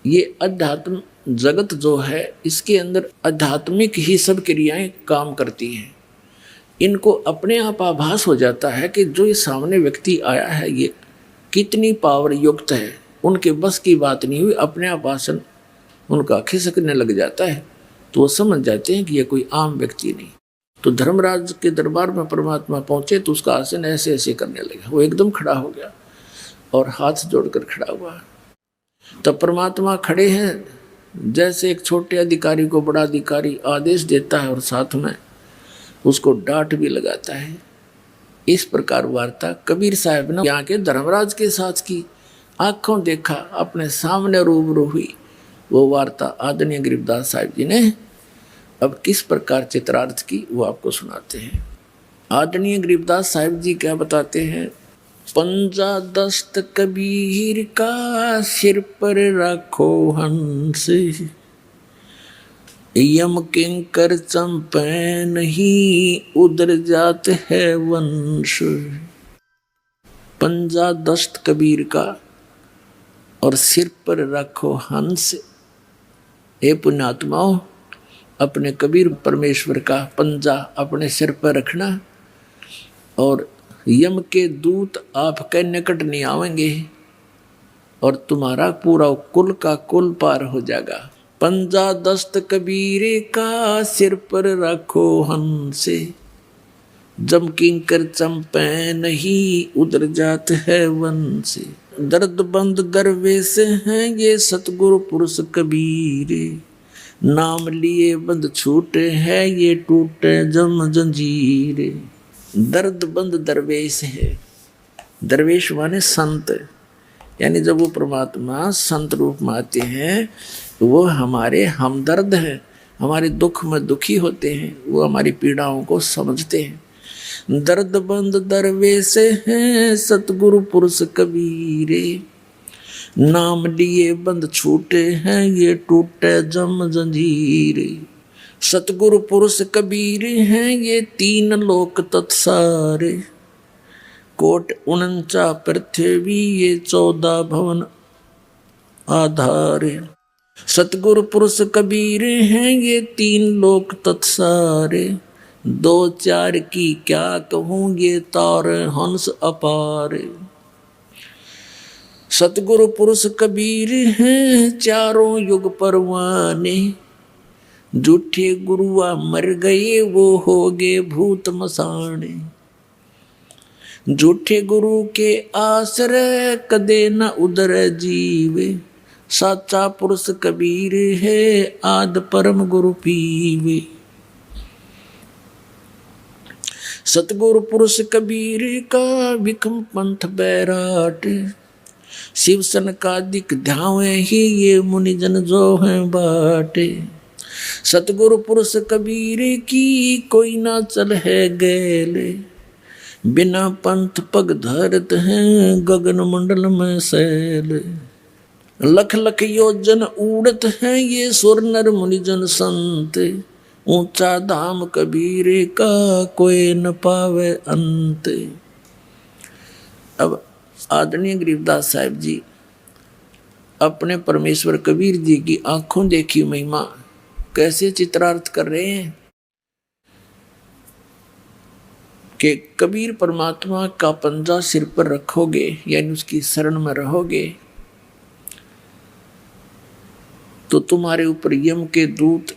ये अध्यात्म जगत जो है इसके अंदर आध्यात्मिक ही सब क्रियाएं काम करती हैं। इनको अपने आप आभास हो जाता है कि जो ये सामने व्यक्ति आया है ये कितनी पावर युक्त है, उनके बस की बात नहीं हुई, अपने आप आसन उनका खिसकने लग जाता है, तो वो समझ जाते हैं कि ये कोई आम व्यक्ति नहीं। तो धर्मराज के दरबार में परमात्मा पहुंचे तो उसका आसन ऐसे ऐसे करने लगा, वो एकदम खड़ा हो गया और हाथ जोड़कर खड़ा हुआ। तब परमात्मा खड़े हैं, जैसे एक छोटे अधिकारी को बड़ा अधिकारी आदेश देता है और साथ में उसको डांट भी लगाता है। इस प्रकार वार्ता कबीर साहब ने यहाँ के धर्मराज के साथ की, आंखों देखा, अपने सामने रूबरू हुई। वो वार्ता आदरणीय गरीबदास साहिब जी ने अब किस प्रकार चित्रार्थ की वो आपको सुनाते हैं। आदरणीय गरीबदास साहिब जी क्या बताते हैं। पंजा दस्त कबीर का सिर पर रखो हंस, यम किंकर चंपे नहीं उधर जात है वंश। पंजा दस्त कबीर का और सिर पर रखो हंस। हे पुण्यात्माओं, अपने कबीर परमेश्वर का पंजा अपने सिर पर रखना और यम के दूत आपके निकट नहीं आवेंगे और तुम्हारा पूरा कुल का कुल पार हो जाएगा। पंजा दस्त कबीरे का सिर पर रखो हंसे, जम किंकर चंपे नहीं उधर जात है वन से। दर्द बंद दरवेश हैं ये सतगुरु पुरुष कबीरे, नाम लिए बंद छूटे हैं ये टूटे जम जंजीरे। दर्द बंद दरवेश है, दरवेश माने संत, यानी जब वो परमात्मा संत रूप में आते हैं तो वो हमारे हमदर्द हैं, हमारे दुख में दुखी होते हैं, वो हमारी पीड़ाओं को समझते हैं। दर्द बंद दरवेश हैं सतगुरु पुरुष कबीरे, नाम लिए बंद छूटे हैं ये टूटे जम जंजीरे। सतगुरु पुरुष कबीर हैं ये तीन लोक तत्सारे, कोट 49 पृथ्वी ये 14 भवन आधारे। सतगुरु पुरुष कबीर हैं ये तीन लोक तत्सारे, 2 4 की क्या कहूँ ये तार हंस अपारे। सतगुरु पुरुष कबीर हैं चारों युग परवाने, झूठे गुरुआ मर गए वो हो गए भूत मसाने। झूठे गुरु के आश्रय कदे न उदर जीवे, साचा पुरुष कबीर है आद परम गुरु पीवे। सतगुरु पुरुष कबीर का विक्रम पंथ बैराट, शिव सन का दिक ध्यावे ही ये मुनिजन जो है बाटे। सतगुरु पुरुष कबीर की कोई ना चल है गैले, बिना पंथ पग धरत हैं गगन मंडल में सैल। लख लख योजन उड़त हैं ये सुर नर मुनिजन संत, ऊंचा धाम कबीर का कोई न पावे अंत। अब आदरणीय गरीबदास साहिब जी अपने परमेश्वर कबीर जी की आंखों देखी महिमा कैसे चित्रार्थ कर रहे हैं कि कबीर परमात्मा का पंजा सिर पर रखोगे यानी उसकी शरण में रहोगे तो तुम्हारे ऊपर यम के दूत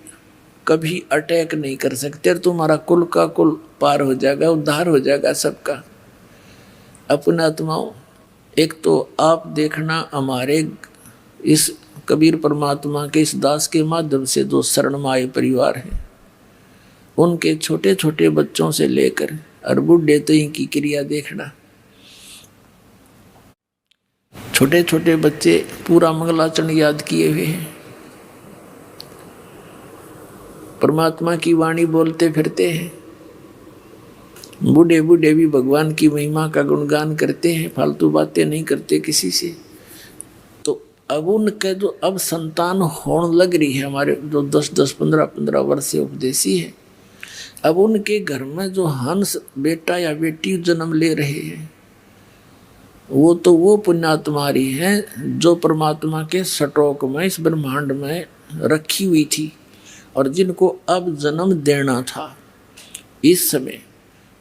कभी अटैक नहीं कर सकते और तुम्हारा कुल का कुल पार हो जाएगा, उद्धार हो जाएगा सबका। अपने आत्माओं, एक तो आप देखना हमारे इस कबीर परमात्मा के इस दास के माध्यम से जो शरणमाय परिवार है, उनके छोटे छोटे बच्चों से लेकर और बुढ़े तक की क्रिया देखना। छोटे छोटे बच्चे पूरा मंगलाचरण याद किए हुए हैं, परमात्मा की वाणी बोलते फिरते हैं। बूढ़े बूढ़े भी भगवान की महिमा का गुणगान करते हैं, फालतू बातें नहीं करते किसी से। तो अब उनके जो अब संतान होने लग रही है, हमारे जो 10-10, 15-15 वर्ष से उपदेशी है, अब उनके घर में जो हंस बेटा या बेटी जन्म ले रहे हैं वो तो वो पुण्यात्मारी है जो परमात्मा के सटोक में इस ब्रह्मांड में रखी हुई थी और जिनको अब जन्म देना था इस समय।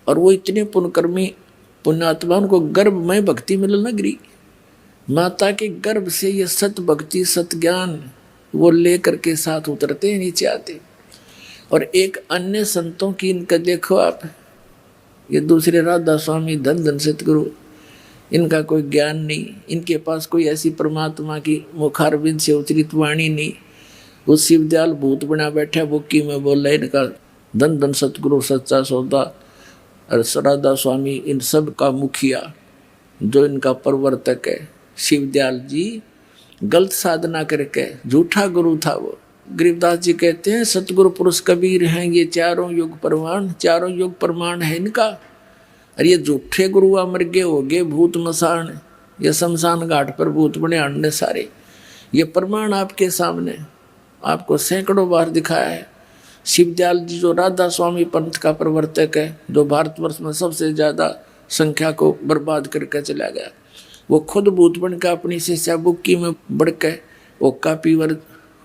और वो इतने पुण्यकर्मी पुण्यात्मा, उनको गर्भ में भक्ति मिल न गिरी। माता के गर्भ से ये सत भक्ति सत ज्ञान वो लेकर के साथ उतरते हैं, नीचे आते। और एक अन्य संतों की इनका देखो आप, ये दूसरे राधा स्वामी धन धन सतगुरु, इनका कोई ज्ञान नहीं, इनके पास कोई ऐसी परमात्मा की मुखारबिंद से उतरित वाणी नहीं। वो शिवदयाल भूत बना बैठा बुक्की में बोल रहे इनका धन धन सतगुरु सच्चा सौदा। और राधा स्वामी इन सब का मुखिया जो इनका प्रवर्तक है शिवदयाल जी, गलत साधना करके झूठा गुरु था वो। गरीबदास जी कहते हैं सतगुरु पुरुष कबीर हैं ये चारों युग प्रमाण, चारों युग प्रमाण है इनका। और ये झूठे गुरु अमर गे हो गए भूत मसान, ये शमशान घाट पर भूत बने अंडे सारे। ये प्रमाण आपके सामने आपको सैकड़ों बार दिखाया है। शिवदयाल जी जो राधा स्वामी पंथ का प्रवर्तक है, जो भारतवर्ष में सबसे ज़्यादा संख्या को बर्बाद करके चला गया, वो खुद भूत बन का अपनी शिष्या बुक्की में बढ़ के वो कापीवर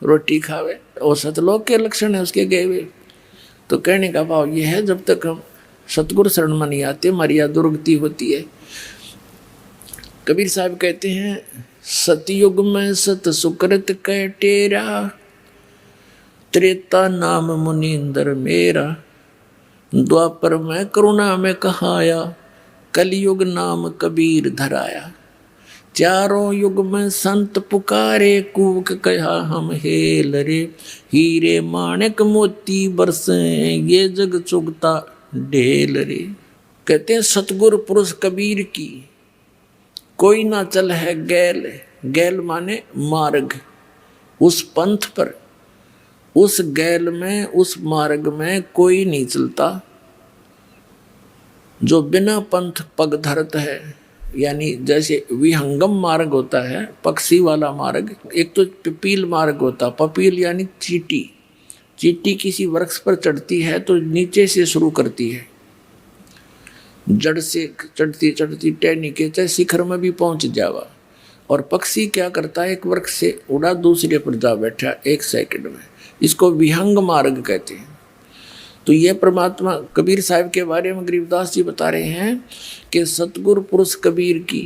रोटी खावे। और सतलोक के लक्षण है उसके गए हुए। तो कहने का भाव ये है जब तक हम सतगुरु शरण में नहीं आते हमारी यह दुर्गति होती है। कबीर साहब कहते हैं सतयुग में सत सुकृत कै टेरा, त्रेता नाम मुनींद्र मेरा, द्वापर में करुणा में कहाया, कलयुग नाम कबीर धराया। चारों युग में संत पुकारे कूक कहा हम हेल रे, हीरे माणिक मोती बरसे ये जग चुगता ढेल रे। कहते हैं सतगुरु पुरुष कबीर की कोई ना चल है गैल, गैल माने मार्ग, उस पंथ पर उस गैल में उस मार्ग में कोई नहीं चलता जो बिना पंथ पग धरत है। यानी जैसे विहंगम मार्ग होता है पक्षी वाला मार्ग, एक तो पिपील मार्ग होता, पपील यानी चींटी, चींटी किसी वृक्ष पर चढ़ती है तो नीचे से शुरू करती है, जड़ से चढ़ती चढ़ती टहनी के चाहे शिखर में भी पहुंच जावा। और पक्षी क्या करता है एक वृक्ष से उड़ा दूसरे पर जा बैठा एक सेकंड में, इसको विहंग मार्ग कहते हैं। तो ये परमात्मा कबीर साहब के बारे में गरीबदास जी बता रहे हैं कि सतगुरु पुरुष कबीर की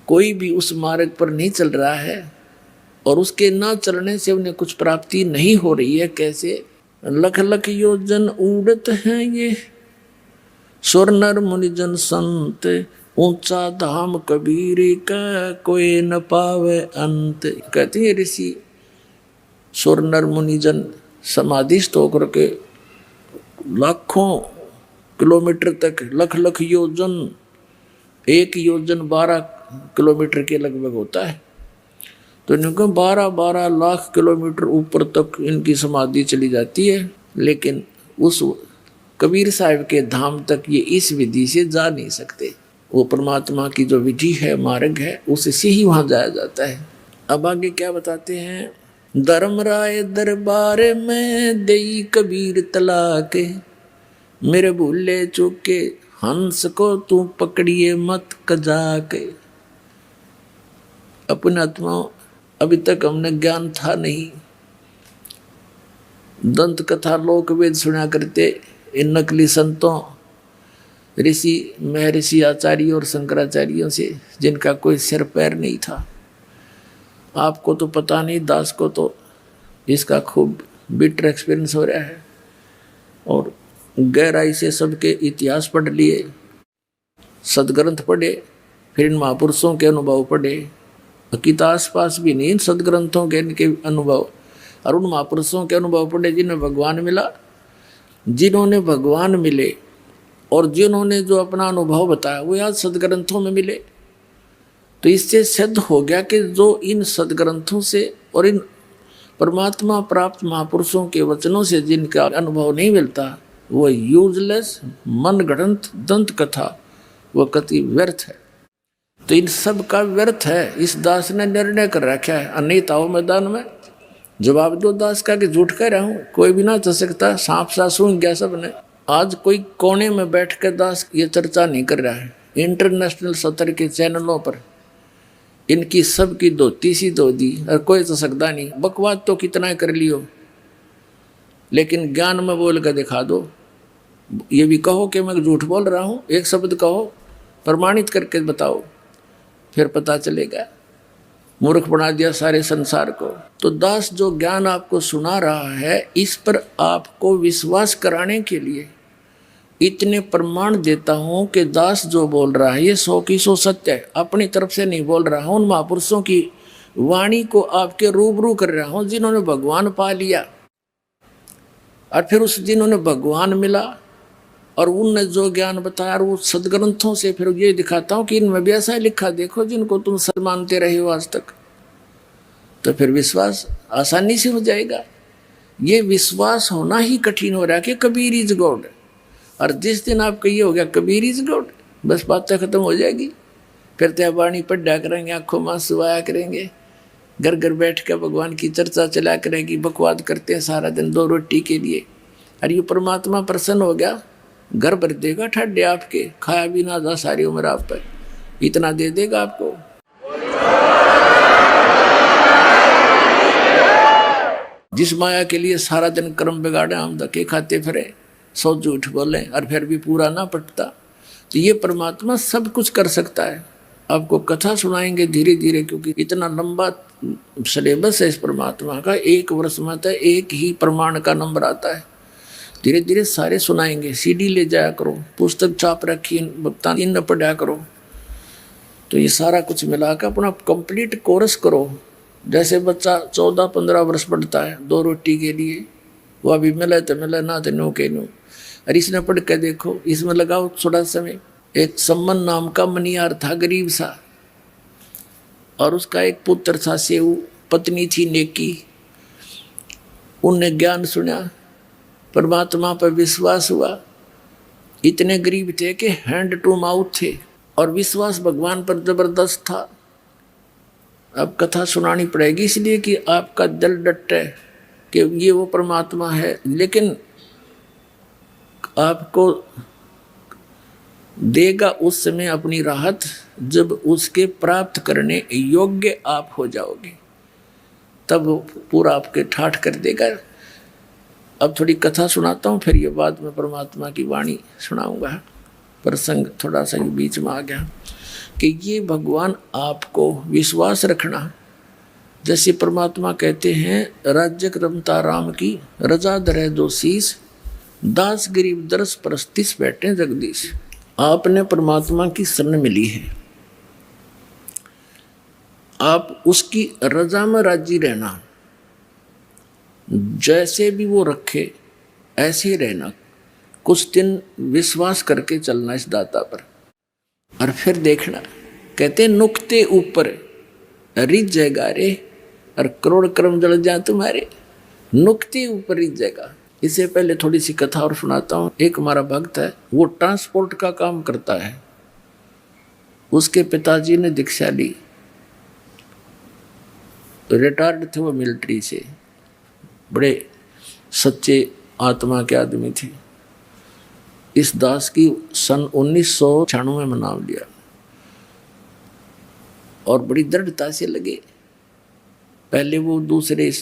कोई भी उस मार्ग पर नहीं चल रहा है और उसके ना चलने से उन्हें कुछ प्राप्ति नहीं हो रही है। कैसे? लख लख योजन उड़त हैं ये सुर नर मुनिजन संत, ऊंचा धाम कबीर का कोई न पावे अंत। कहते हैं ऋषि सुर नर मुनिजन समाधिस्थ होकर के लाखों किलोमीटर तक, लख लख योजन, एक योजन 12 किलोमीटर के लगभग होता है, तो इनको 12-12 लाख किलोमीटर ऊपर तक इनकी समाधि चली जाती है। लेकिन उस कबीर साहब के धाम तक ये इस विधि से जा नहीं सकते। वो परमात्मा की जो विधि है मार्ग है उससे ही वहाँ जाया जाता है। अब आगे क्या बताते हैं? धर्मराय दरबार में देई कबीर तलाके, मेरे भूले चूके हंस को तू पकड़िए मत कजाके। अपने आत्मा अभी तक हमने ज्ञान था नहीं, दंत कथा लोक वेद सुना करते इन नकली संतों ऋषि महर्षि आचार्यों और शंकराचार्यों से, जिनका कोई सिर पैर नहीं था। आपको तो पता नहीं, दास को तो इसका खूब बिटर एक्सपीरियंस हो रहा है और गहराई से सबके इतिहास पढ़ लिए, सदग्रंथ पढ़े, फिर इन महापुरुषों के अनुभव पढ़े। गीता आसपास भी नहीं, इन सदग्रंथों के इनके अनुभव और उन महापुरुषों के अनुभव पढ़े जिन्हें भगवान मिला, जिन्होंने भगवान मिले और जिन्होंने जो अपना अनुभव बताया वो आज सदग्रंथों में मिले। तो इससे सिद्ध हो गया कि जो इन सदग्रंथों से और इन परमात्मा प्राप्त महापुरुषों के वचनों से जिनका अनुभव नहीं मिलता वो यूजलेस मन गढ़ंत दंत कथा वो कति व्यर्थ है। तो इन सब का व्यर्थ है। इस दास ने निर्णय कर रखा है, अनित आओ मैदान में जवाब दो दास का कि झूठ कह रहा हूँ, कोई भी ना चल सकता, सांप सा सूंघ गया सब ने। आज कोई कोने में बैठ कर दास ये चर्चा नहीं कर रहा है, इंटरनेशनल स्तर के चैनलों पर इनकी सबकी धोती सी धो दी और कोई तो सकता नहीं। बकवाद तो कितना कर लियो, लेकिन ज्ञान में बोल कर दिखा दो। ये भी कहो कि मैं झूठ बोल रहा हूँ, एक शब्द कहो, प्रमाणित करके बताओ, फिर पता चलेगा। मूर्ख बना दिया सारे संसार को। तो दास जो ज्ञान आपको सुना रहा है, इस पर आपको विश्वास कराने के लिए इतने प्रमाण देता हूं कि दास जो बोल रहा है ये 100 की 100 सत्य है। अपनी तरफ से नहीं बोल रहा हूं, उन महापुरुषों की वाणी को आपके रूबरू कर रहा हूं जिन्होंने भगवान पा लिया, और फिर उस जिन्होंने भगवान मिला और उनने जो ज्ञान बताया वो सदग्रंथों से फिर ये दिखाता हूं कि इनमें भी ऐसा लिखा, देखो जिनको तुम सद मानते रहे हो आज तक। तो फिर विश्वास आसानी से हो जाएगा। ये विश्वास होना ही कठिन हो रहा है कि कबीर इज गॉड, और जिस दिन आप कहिए हो गया कबीर इज गॉड, बस बातें खत्म हो जाएगी। फिर तो वाणी पढ़ा करेंगे, आंखों में आंसू आया करेंगे, घर घर बैठ कर भगवान की चर्चा चला करेंगी, बकवाद करते हैं सारा दिन 2 रोटी के लिए। और ये परमात्मा प्रसन्न हो गया, घर भर देगा ठड्डे आपके, खाया भी ना जा सारी उम्र आप पर, इतना दे देगा आपको। जिस माया के लिए सारा दिन कर्म बिगाड़े, हम धक्के खाते फिरे, 100 झूठ बोले और फिर भी पूरा ना पटता, तो ये परमात्मा सब कुछ कर सकता है। आपको कथा सुनाएंगे धीरे धीरे, क्योंकि इतना लंबा सिलेबस है इस परमात्मा का। 1 वर्ष में तो एक ही प्रमाण का नंबर आता है। धीरे धीरे सारे सुनाएंगे। CD ले जाया करो, पुस्तक छाप रखी, भक्ता इन पढ़ा करो। तो ये सारा कुछ मिलाकर अपना कंप्लीट कोर्स करो। जैसे बच्चा 14-15 वर्ष पढ़ता है 2 रोटी के लिए, वो अभी मिले तो मिले, ना तो नो के नो। और इसने पढ़ के देखो, इसमें लगाओ थोड़ा समय। एक सम्मन नाम का मनियार था, गरीब सा, और उसका एक पुत्र था सेऊ, पत्नी थी नेकी। उनने ज्ञान सुना, परमात्मा पर विश्वास हुआ। इतने गरीब थे कि हैंड टू माउथ थे, और विश्वास भगवान पर जबरदस्त था। अब कथा सुनानी पड़ेगी इसलिए कि आपका दिल डटे कि ये वो परमात्मा है, लेकिन आपको देगा उस समय अपनी राहत जब उसके प्राप्त करने योग्य आप हो जाओगे, तब पूरा आपके ठाठ कर देगा। अब थोड़ी कथा सुनाता हूँ, फिर ये बाद में परमात्मा की वाणी सुनाऊंगा। प्रसंग थोड़ा सा बीच में आ गया कि ये भगवान आपको विश्वास रखना। जैसे परमात्मा कहते हैं, राज्य रमता राम की रजा धरे दो शीस, दास गरीब दरस परस्तिस बैठे जगदीश। आपने परमात्मा की शरण मिली है, आप उसकी रजा में राजी रहना, जैसे भी वो रखे ऐसे ही रहना। कुछ दिन विश्वास करके चलना इस दाता पर, और फिर देखना। कहते नुक्ते ऊपर रिझ जाएगा रे, और करोड़ कर्म जल जाए तुम्हारे। नुक्ते ऊपर रिझ जाएगा। इससे पहले थोड़ी सी कथा और सुनाता हूँ। एक हमारा भक्त है, वो ट्रांसपोर्ट का काम करता है। उसके पिताजी ने दीक्षा ली, रिटायर्ड थे वो मिलिट्री से, बड़े सच्चे आत्मा के आदमी थे। इस दास की सन 1996 में नाम लिया, और बड़ी दृढ़ता से लगे। पहले वो दूसरे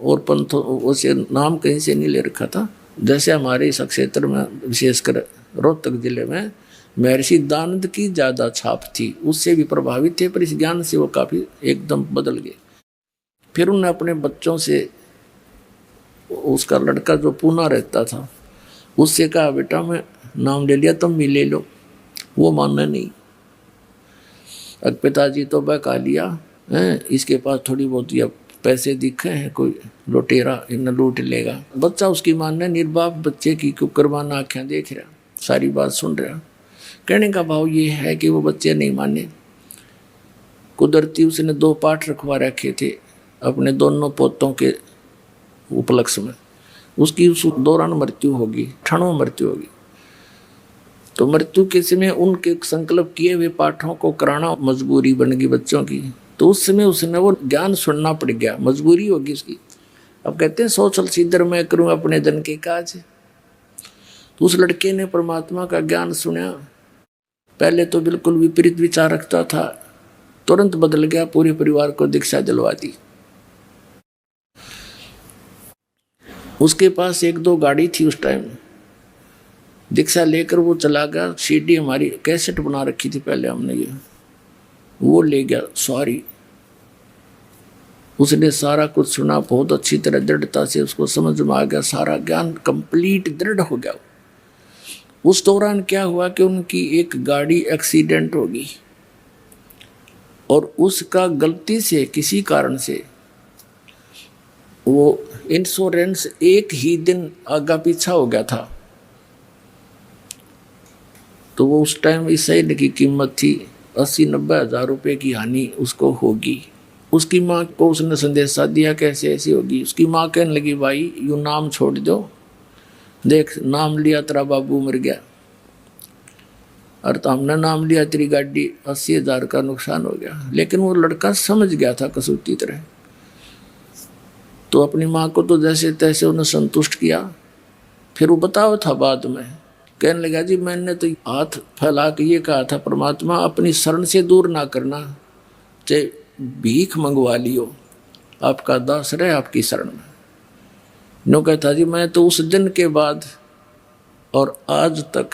और पंथों से नाम कहीं से नहीं ले रखा था। जैसे हमारे इस क्षेत्र में, विशेषकर रोहतक जिले में, महर्षि दानंद की ज़्यादा छाप थी, उससे भी प्रभावित थे, पर इस ज्ञान से वो काफ़ी एकदम बदल गए। फिर उन्होंने अपने बच्चों से, उसका लड़का जो पूना रहता था, उससे कहा बेटा मैं नाम ले लिया, तुम भी ले लो। वो मानना नहीं। अब पिताजी तो बहका लिया है, इसके पास थोड़ी बहुत या पैसे दिखे हैं, कोई लुटेरा इन लूट लेगा। बच्चा उसकी मानना, निर्बाप बच्चे की कुकरबाना आँखें देख रहा, सारी बात सुन रहा। कहने का भाव ये है कि वो बच्चे नहीं माने। कुदरती उसने 2 पाठ रखवा रखे थे अपने दोनों पोतों के उपलक्ष्य में। उसकी उस दौरान मृत्यु होगी, क्षणों मृत्यु होगी। तो मृत्यु के समय उनके संकल्प किए हुए पाठों को कराना मजबूरी बन गई बच्चों की। तो उस समय उसने वो ज्ञान सुनना पड़ गया, मजबूरी होगी उसकी। अब कहते हैं सोचल सिद्धर मैं करूं अपने धन के काज। तो उस लड़के ने परमात्मा का ज्ञान सुना, पहले तो बिल्कुल विपरीत विचार रखता था, तुरंत बदल गया, पूरे परिवार को दीक्षा दिलवा दी। उसके पास 1-2 गाड़ी थी उस टाइम, दीक्षा लेकर वो चला गया। सीडी हमारी कैसेट बना रखी थी पहले हमने, ये वो ले गया सॉरी। उसने सारा कुछ सुना, बहुत अच्छी तरह दृढ़ता से उसको समझ में आ गया, सारा ज्ञान कंप्लीट दृढ़ हो गया। उस दौरान क्या हुआ कि उनकी एक गाड़ी एक्सीडेंट हो गई और उसका गलती से किसी कारण से वो इंश्योरेंस एक ही दिन आगा पीछा हो गया था। तो वो उस टाइम इस शहर की कीमत थी 80-90 हज़ार रुपये की हानि उसको होगी। उसकी माँ को उसने संदेशा दिया कैसे ऐसी होगी। उसकी माँ कहने लगी भाई यू नाम छोड़ दो, देख नाम लिया तेरा बाबू मर गया, और तो हमने नाम लिया तेरी गाड़ी 80 हज़ार का नुकसान हो गया। लेकिन वो लड़का समझ गया था कसूती तरह, तो अपनी माँ को तो जैसे तैसे उन्हें संतुष्ट किया। फिर वो बताओ था बाद में, कहने लगा जी मैंने तो हाथ फैला के ये कहा था परमात्मा अपनी शरण से दूर ना करना, चाहे भीख मंगवा लियो, आपका दास रहे आपकी शरण में। नो कहता जी मैं तो उस दिन के बाद और आज तक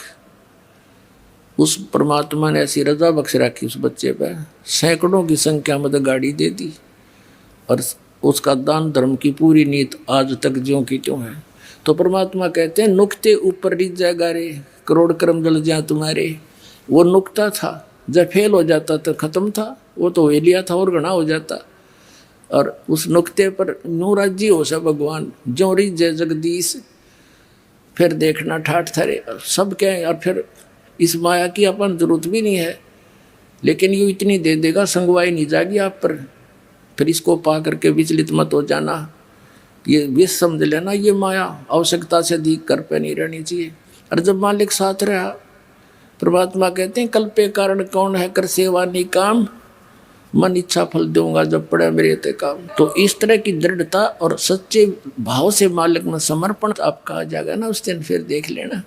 उस परमात्मा ने ऐसी रजा बख्श रखी उस बच्चे पे, सैकड़ों की संख्या में तो गाड़ी दे दी, और उसका दान धर्म की पूरी नीत आज तक ज्यों की त्यों है। तो परमात्मा कहते हैं नुक्ते ऊपर रिझ जाएगा रे, करोड़ कर्म जल जाए तुम्हारे। वो नुक्ता था, जब फेल हो जाता तो खत्म था, वो तो वे लिया था और घना हो जाता। और उस नुक्ते पर नो राजी हो सा भगवान, जो रिझ जय जगदीश, फिर देखना ठाठ थरे सब क्या है। और फिर इस माया की अपन जरूरत भी नहीं है, लेकिन ये इतनी दे देगा संगवाई नहीं जाएगी आप पर। फिर इसको पा करके विचलित मत हो जाना, ये विष समझ लेना, ये माया आवश्यकता से अधिक कर पे नहीं रहनी चाहिए। और जब मालिक साथ रहा, परमात्मा कहते हैं कल्पे कारण कौन है कर सेवा नहीं काम, मन इच्छा फल दूंगा जब पड़े मेरे ते काम। तो इस तरह की दृढ़ता और सच्चे भाव से मालिक में समर्पण आपका आ जाएगा ना, उस दिन फिर देख लेना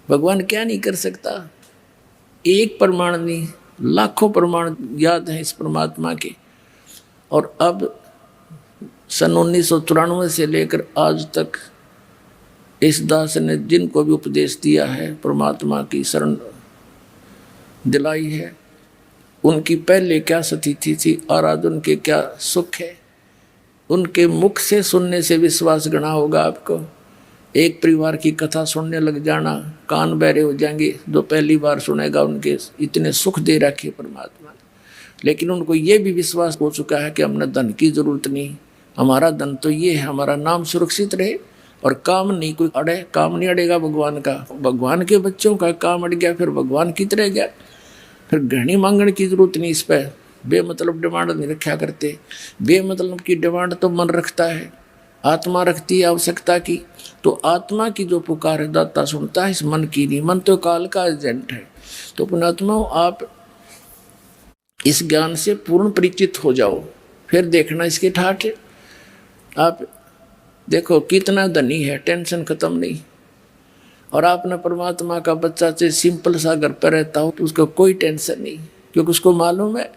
भगवान क्या नहीं कर सकता। एक प्रमाण नहीं, लाखों प्रमाण याद हैं इस परमात्मा के। और अब सन 1994 से लेकर आज तक इस दास ने जिनको भी उपदेश दिया है, परमात्मा की शरण दिलाई है, उनकी पहले क्या स्थिति थी और आज उनके क्या सुख है, उनके मुख से सुनने से विश्वास गणा होगा आपको। एक परिवार की कथा सुनने लग जाना, कान बहरे हो जाएंगे। जो पहली बार सुनेगा उनके इतने सुख दे रखे परमात्मा ने, लेकिन उनको ये भी विश्वास हो चुका है कि हमने धन की जरूरत नहीं, हमारा धन तो ये है हमारा नाम सुरक्षित रहे और काम नहीं कोई अड़े। काम नहीं अड़ेगा भगवान का, भगवान के बच्चों का काम अड़ गया फिर भगवान कित रह गया। फिर घनी मांगने की जरूरत नहीं, इस पर बेमतलब डिमांड नहीं रखा करते। बेमतलब की डिमांड तो मन रखता है, आत्मा रखती है आवश्यकता की। तो आत्मा की जो पुकार है दाता सुनता है, इस मन की नहीं। मन तो काल का एजेंट है। तो पुणात्मा आप इस ज्ञान से पूर्ण परिचित हो जाओ, फिर देखना इसके ठाठ। आप देखो कितना धनी है, टेंशन खत्म नहीं। और आपने परमात्मा का बच्चा से सिंपल सा घर पर रहता हो तो उसको कोई टेंशन नहीं, क्योंकि उसको मालूम है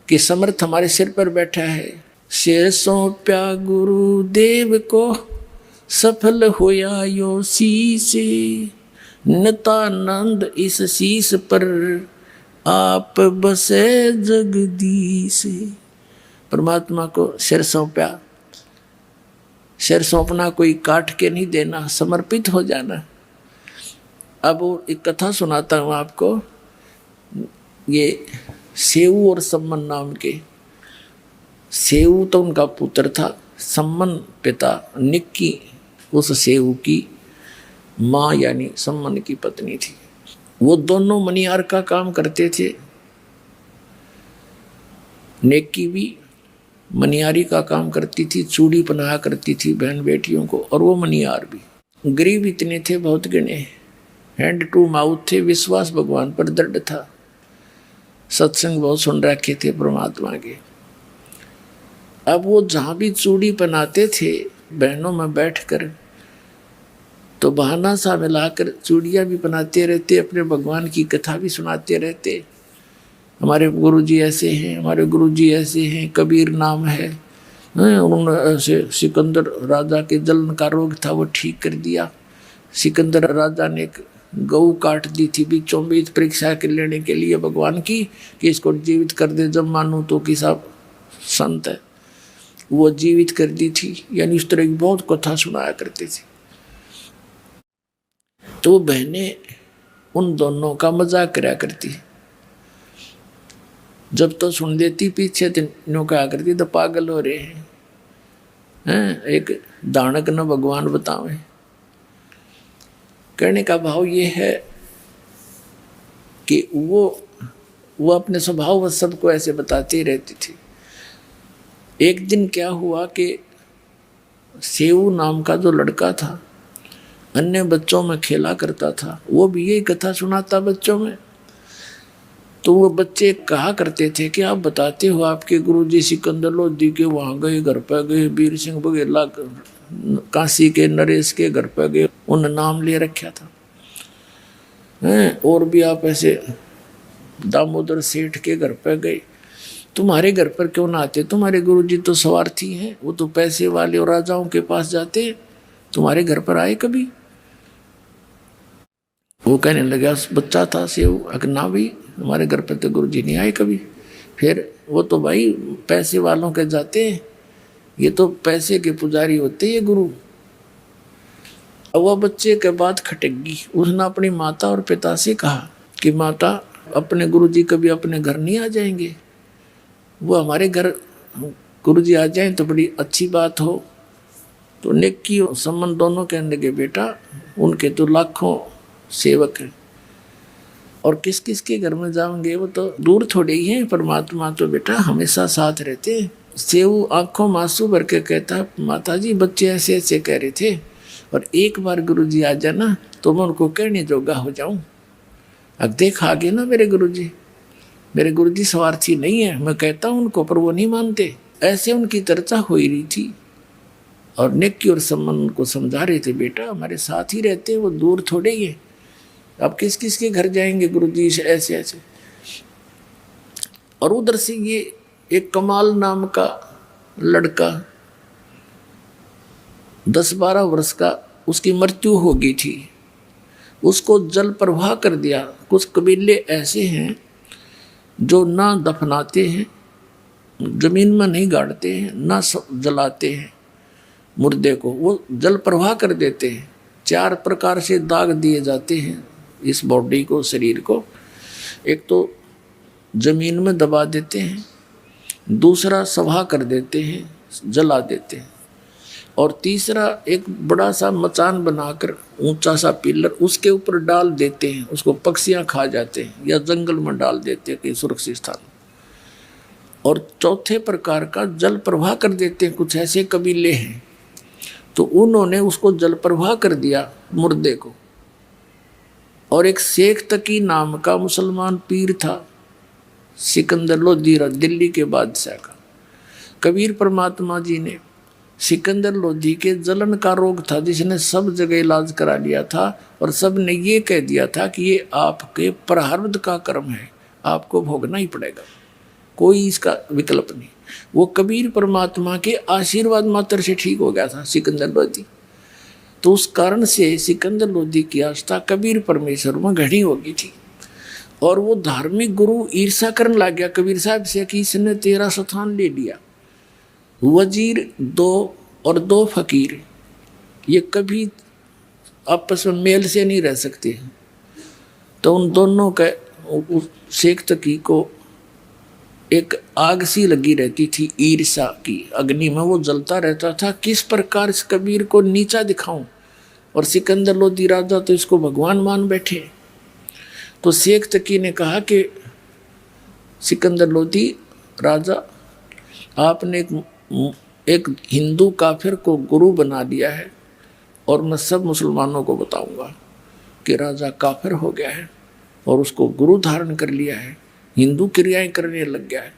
कि समर्थ हमारे सिर पर बैठा है। शेर सौंप्या गुरुदेव को सफल होया यो शीश, नितानंद इस शीश पर आप बसे जगदीश। परमात्मा को सिर सौंपा, सिर सौंपना कोई काट के नहीं देना, समर्पित हो जाना। अब एक कथा सुनाता हूँ आपको। ये सेऊ और सम्मन नाम के, सेऊ तो उनका पुत्र था, सम्मन पिता, निक्की उस सेऊ की माँ यानी सम्मन की पत्नी थी। वो दोनों मनियार का काम करते थे। निक्की भी मनियारी का काम करती थी, चूड़ी पहनाया करती थी बहन बेटियों को, और वो मनियार भी। गरीब इतने थे बहुत गिने, हैंड टू माउथ थे, विश्वास भगवान पर दृढ़ था, सत्संग बहुत सुन रखे थे परमात्मा के। अब वो जहाँ भी चूड़ी पहनाते थे बहनों में बैठकर, तो बहाना सा मिलाकर चूड़ियाँ भी बनाते रहते, अपने भगवान की कथा भी सुनाते रहते। हमारे गुरुजी ऐसे हैं, हमारे गुरुजी ऐसे हैं, कबीर नाम है। उन्होंने ऐसे सिकंदर राजा के जलन का रोग था वो ठीक कर दिया। सिकंदर राजा ने एक गऊ काट दी थी बीचों बीच परीक्षा के लेने के लिए भगवान की, कि इसको जीवित कर दे, जब मानू तो कि साहब संत है। वो जीवित कर दी थी, यानी इस तरह की बहुत कथा सुनाया करते थे। तो बहनें उन दोनों का मजाक कराया करती, जब तो सुन देती पीछे तीनों कहा करती तो पागल हो रहे हैं, एक दानक न भगवान बतावे। कहने का भाव ये है कि वो अपने स्वभाव व सबको ऐसे बताती रहती थी। एक दिन क्या हुआ कि सेऊ नाम का जो लड़का था अन्य बच्चों में खेला करता था, वो भी यही कथा सुनाता बच्चों में। तो वो बच्चे कहा करते थे कि आप बताते हो आपके गुरुजी सिकंदर लोधी के वहाँ गए, घर पर गए, वीर सिंह बघेला काशी के नरेश के घर पर गए, उन नाम ले रखा था। और भी आप ऐसे दामोदर सेठ के घर पर गए, तुम्हारे घर पर क्यों ना आते? तुम्हारे गुरुजी तो स्वार्थी हैं, वो तो पैसे वाले और राजाओं के पास जाते, तुम्हारे घर पर आए कभी? वो कहने लगा बच्चा था सेव, ना भाई हमारे घर पर तो गुरुजी नहीं आए कभी। फिर वो तो भाई पैसे वालों के जाते हैं, ये तो पैसे के पुजारी होते ये गुरु। अब वह बच्चे के बाद खटक उसने अपनी माता और पिता से कहा कि माता अपने गुरुजी कभी अपने घर नहीं आ जाएंगे? वो हमारे घर गुरुजी आ जाएं तो बड़ी अच्छी बात हो। तो नेकी और संबंध दोनों कहने लगे बेटा उनके तो लाखों सेवक हैं और किस किस के घर में जाओगे, वो तो दूर थोड़े ही हैं, परमात्मा तो बेटा हमेशा साथ रहते हैं। सेऊ आंखों मासूम भर के कहता माता जी बच्चे ऐसे ऐसे कह रहे थे और एक बार गुरुजी आ जाना तो मैं उनको कहने जोगा हो जाऊं। अब देख आगे ना मेरे गुरुजी स्वार्थी नहीं है, मैं कहता हूं उनको पर वो नहीं मानते। ऐसे उनकी चर्चा हो ही रही थी और नेकी और संबंध उनको समझा रहे थे बेटा हमारे साथ ही रहते हैं, वो दूर थोड़े ही है। अब किस किस के घर जाएंगे गुरुजी ऐसे ऐसे। और उधर से ये एक कमाल नाम का लड़का 10-12 वर्ष का, उसकी मृत्यु हो गई थी, उसको जल प्रवाह कर दिया। कुछ कबीले ऐसे हैं जो ना दफनाते हैं, जमीन में नहीं गाड़ते हैं, ना जलाते हैं मुर्दे को, वो जल प्रवाह कर देते हैं। 4 प्रकार से दाग दिए जाते हैं इस बॉडी को, शरीर को। एक तो जमीन में दबा देते हैं, दूसरा सभा कर देते हैं, जला देते हैं, और तीसरा एक बड़ा सा मचान बनाकर ऊंचा सा पिलर उसके ऊपर डाल देते हैं, उसको पक्षियां खा जाते हैं या जंगल में डाल देते हैं कहीं सुरक्षित स्थान। और चौथे प्रकार का जल प्रवाह कर देते हैं। कुछ ऐसे कबीले हैं तो उन्होंने उसको जल प्रवाह कर दिया मुर्दे को। और एक शेख तकी नाम का मुसलमान पीर था, सिकंदर लोधी दिल्ली के बादशाह का। कबीर परमात्मा जी ने सिकंदर लोधी के जलन का रोग था जिसने सब जगह इलाज करा लिया था और सब ने ये कह दिया था कि ये आपके प्रारब्ध का कर्म है, आपको भोगना ही पड़ेगा, कोई इसका विकल्प नहीं। वो कबीर परमात्मा के आशीर्वाद मात्र से ठीक हो गया था सिकंदर लोधी। तो उस कारण से सिकंदर लोधी की आस्था कबीर परमेश्वर में घड़ी हो गई थी। और वो धार्मिक गुरु ईर्षा करने लग गया कबीर साहब से कि इसने तेरा स्थान ले लिया। वजीर 2 और 2 फकीर ये कभी आपस में मेल से नहीं रह सकते। तो उन दोनों का शेख तकी को एक आग सी लगी रहती थी, ईर्षा की अग्नि में वो जलता रहता था, किस प्रकार इस कबीर को नीचा दिखाऊं। और सिकंदर लोधी राजा तो इसको भगवान मान बैठे। तो शेख तकी ने कहा कि सिकंदर लोधी राजा आपने एक हिंदू काफिर को गुरु बना दिया है और मैं सब मुसलमानों को बताऊंगा कि राजा काफिर हो गया है और उसको गुरु धारण कर लिया है, हिंदू क्रियाएं करने लग गया है।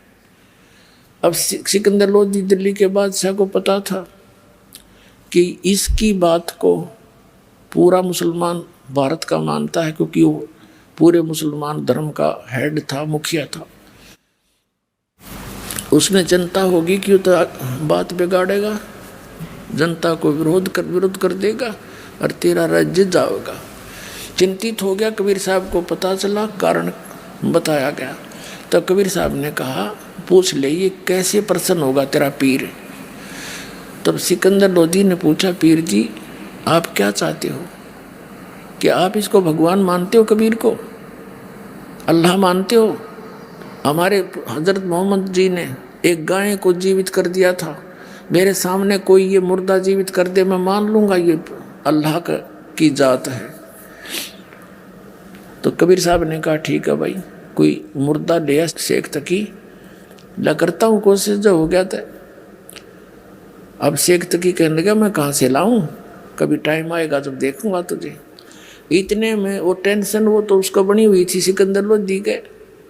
अब सिकंदर लोधी दिल्ली के बादशाह को पता था कि इसकी बात को पूरा मुसलमान भारत का मानता है, क्योंकि वो पूरे मुसलमान धर्म का हेड था, मुखिया था। उसने जनता होगी कि तो बात बिगाड़ेगा, जनता को विरोध कर देगा और तेरा राज्य जाएगा। चिंतित हो गया। कबीर साहब को पता चला, कारण बताया गया। तो कबीर साहब ने कहा, पूछ ले ये कैसे प्रसन्न होगा तेरा पीर। तब सिकंदर लोधी ने पूछा, पीर जी आप क्या चाहते हो? कि आप इसको भगवान मानते हो, कबीर को अल्लाह मानते हो? हमारे हजरत मोहम्मद जी ने एक गाय को जीवित कर दिया था, मेरे सामने कोई ये मुर्दा जीवित कर दे, मैं मान लूंगा ये अल्लाह की जात है। तो कबीर साहब ने कहा, ठीक है भाई, कोई मुर्दा ले शेख तकी ला, करता हूँ कोशिश, जो हो गया था। अब शेख तकी कहने लगा, मैं कहाँ से लाऊं, कभी टाइम आएगा जब देखूंगा तुझे। इतने में वो टेंशन, वो तो उसको बनी हुई थी सिकंदर लोधी के।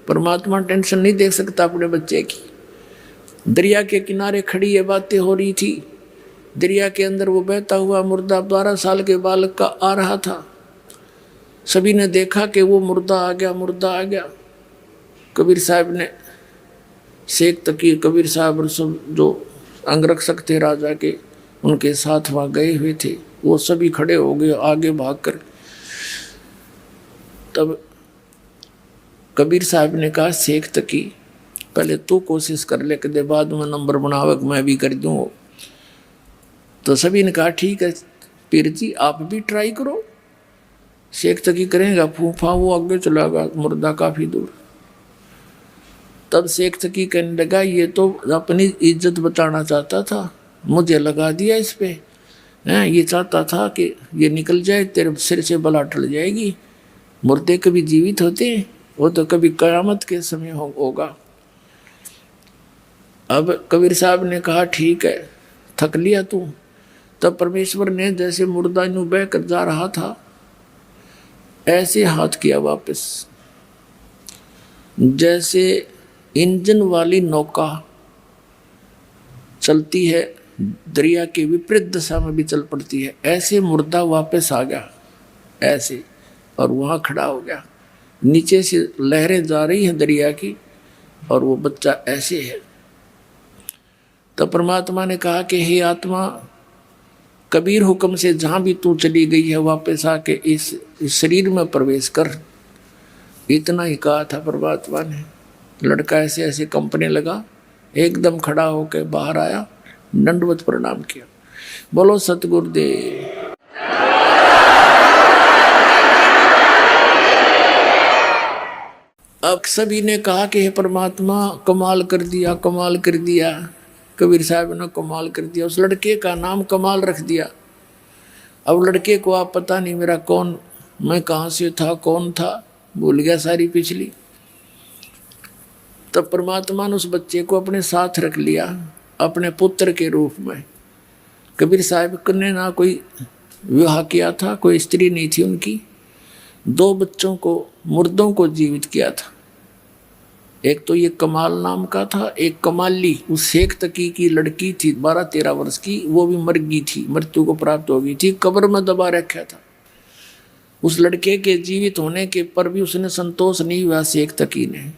परमात्मा टेंशन नहीं देख सकता अपने बच्चे की। दरिया के किनारे खड़ी ये बातें हो रही थी। दरिया के अंदर वो बहता हुआ मुर्दा 12 साल के बालक का आ रहा था। सभी ने देखा कि वो मुर्दा आ गया, मुर्दा आ गया। कबीर साहब ने शेख तकी, कबीर साहब और सब जो अंगरक्षक थे राजा के, उनके साथ वहाँ गए हुए थे, वो सभी खड़े हो गए आगे भागकर। तब कबीर साहब ने कहा, शेख तकी पहले तू कोशिश कर ले, कदे बाद में नंबर बनावक मैं भी कर दूँ। तो सभी ने कहा, ठीक है पीर जी आप भी ट्राई करो। शेख तकी करेगा फूफा, वो आगे चला गया मुर्दा काफ़ी दूर। तब शेख तकी कहने लगा, ये तो अपनी इज्जत बचाना चाहता था, मुझे लगा दिया इस पे। ये चाहता था कि ये निकल जाए, तेरे सिर से बला टल जाएगी। मुर्दे कभी जीवित होते, वो तो कभी कयामत के समय होगा। अब कबीर साहब ने कहा, ठीक है थक लिया तू। तब परमेश्वर ने जैसे मुर्दा यूं बह कर जा रहा था, ऐसे हाथ किया वापस, जैसे इंजन वाली नौका चलती है, दरिया के विपरीत दिशा में भी चल पड़ती है, ऐसे मुर्दा वापस आ गया ऐसे, और वहाँ खड़ा हो गया। नीचे से लहरें जा रही हैं दरिया की, और वो बच्चा ऐसे है। तो परमात्मा ने कहा कि हे आत्मा, कबीर हुक्म से जहाँ भी तू चली गई है वापस आके इस शरीर में प्रवेश कर। इतना ही कहा था परमात्मा ने। लड़का ऐसे ऐसे कंपने लगा, एकदम खड़ा होकर बाहर आया, दंडवत प्रणाम किया। बोलो सतगुरुदेव। अब सभी ने कहा कि हे परमात्मा कमाल कर दिया, कमाल कर दिया। कबीर साहब ने कमाल कर दिया, उस लड़के का नाम कमाल रख दिया। अब लड़के को आप पता नहीं मेरा कौन, मैं कहाँ से था, कौन था, भूल गया सारी पिछली। तब परमात्मा ने उस बच्चे को अपने साथ रख लिया, अपने पुत्र के रूप में। कबीर साहब ने ना कोई विवाह किया था, कोई स्त्री नहीं थी उनकी। 2 बच्चों को, मुर्दों को जीवित किया था। एक तो ये कमाल नाम का था, एक कमाली उस शेख तकी की लड़की थी 12-13 वर्ष की, वो भी मर गई थी, मृत्यु को प्राप्त हो गई थी, कब्र में दबा रखा था। उस लड़के के जीवित होने के पर भी उसने संतोष नहीं हुआ शेख तकी ने।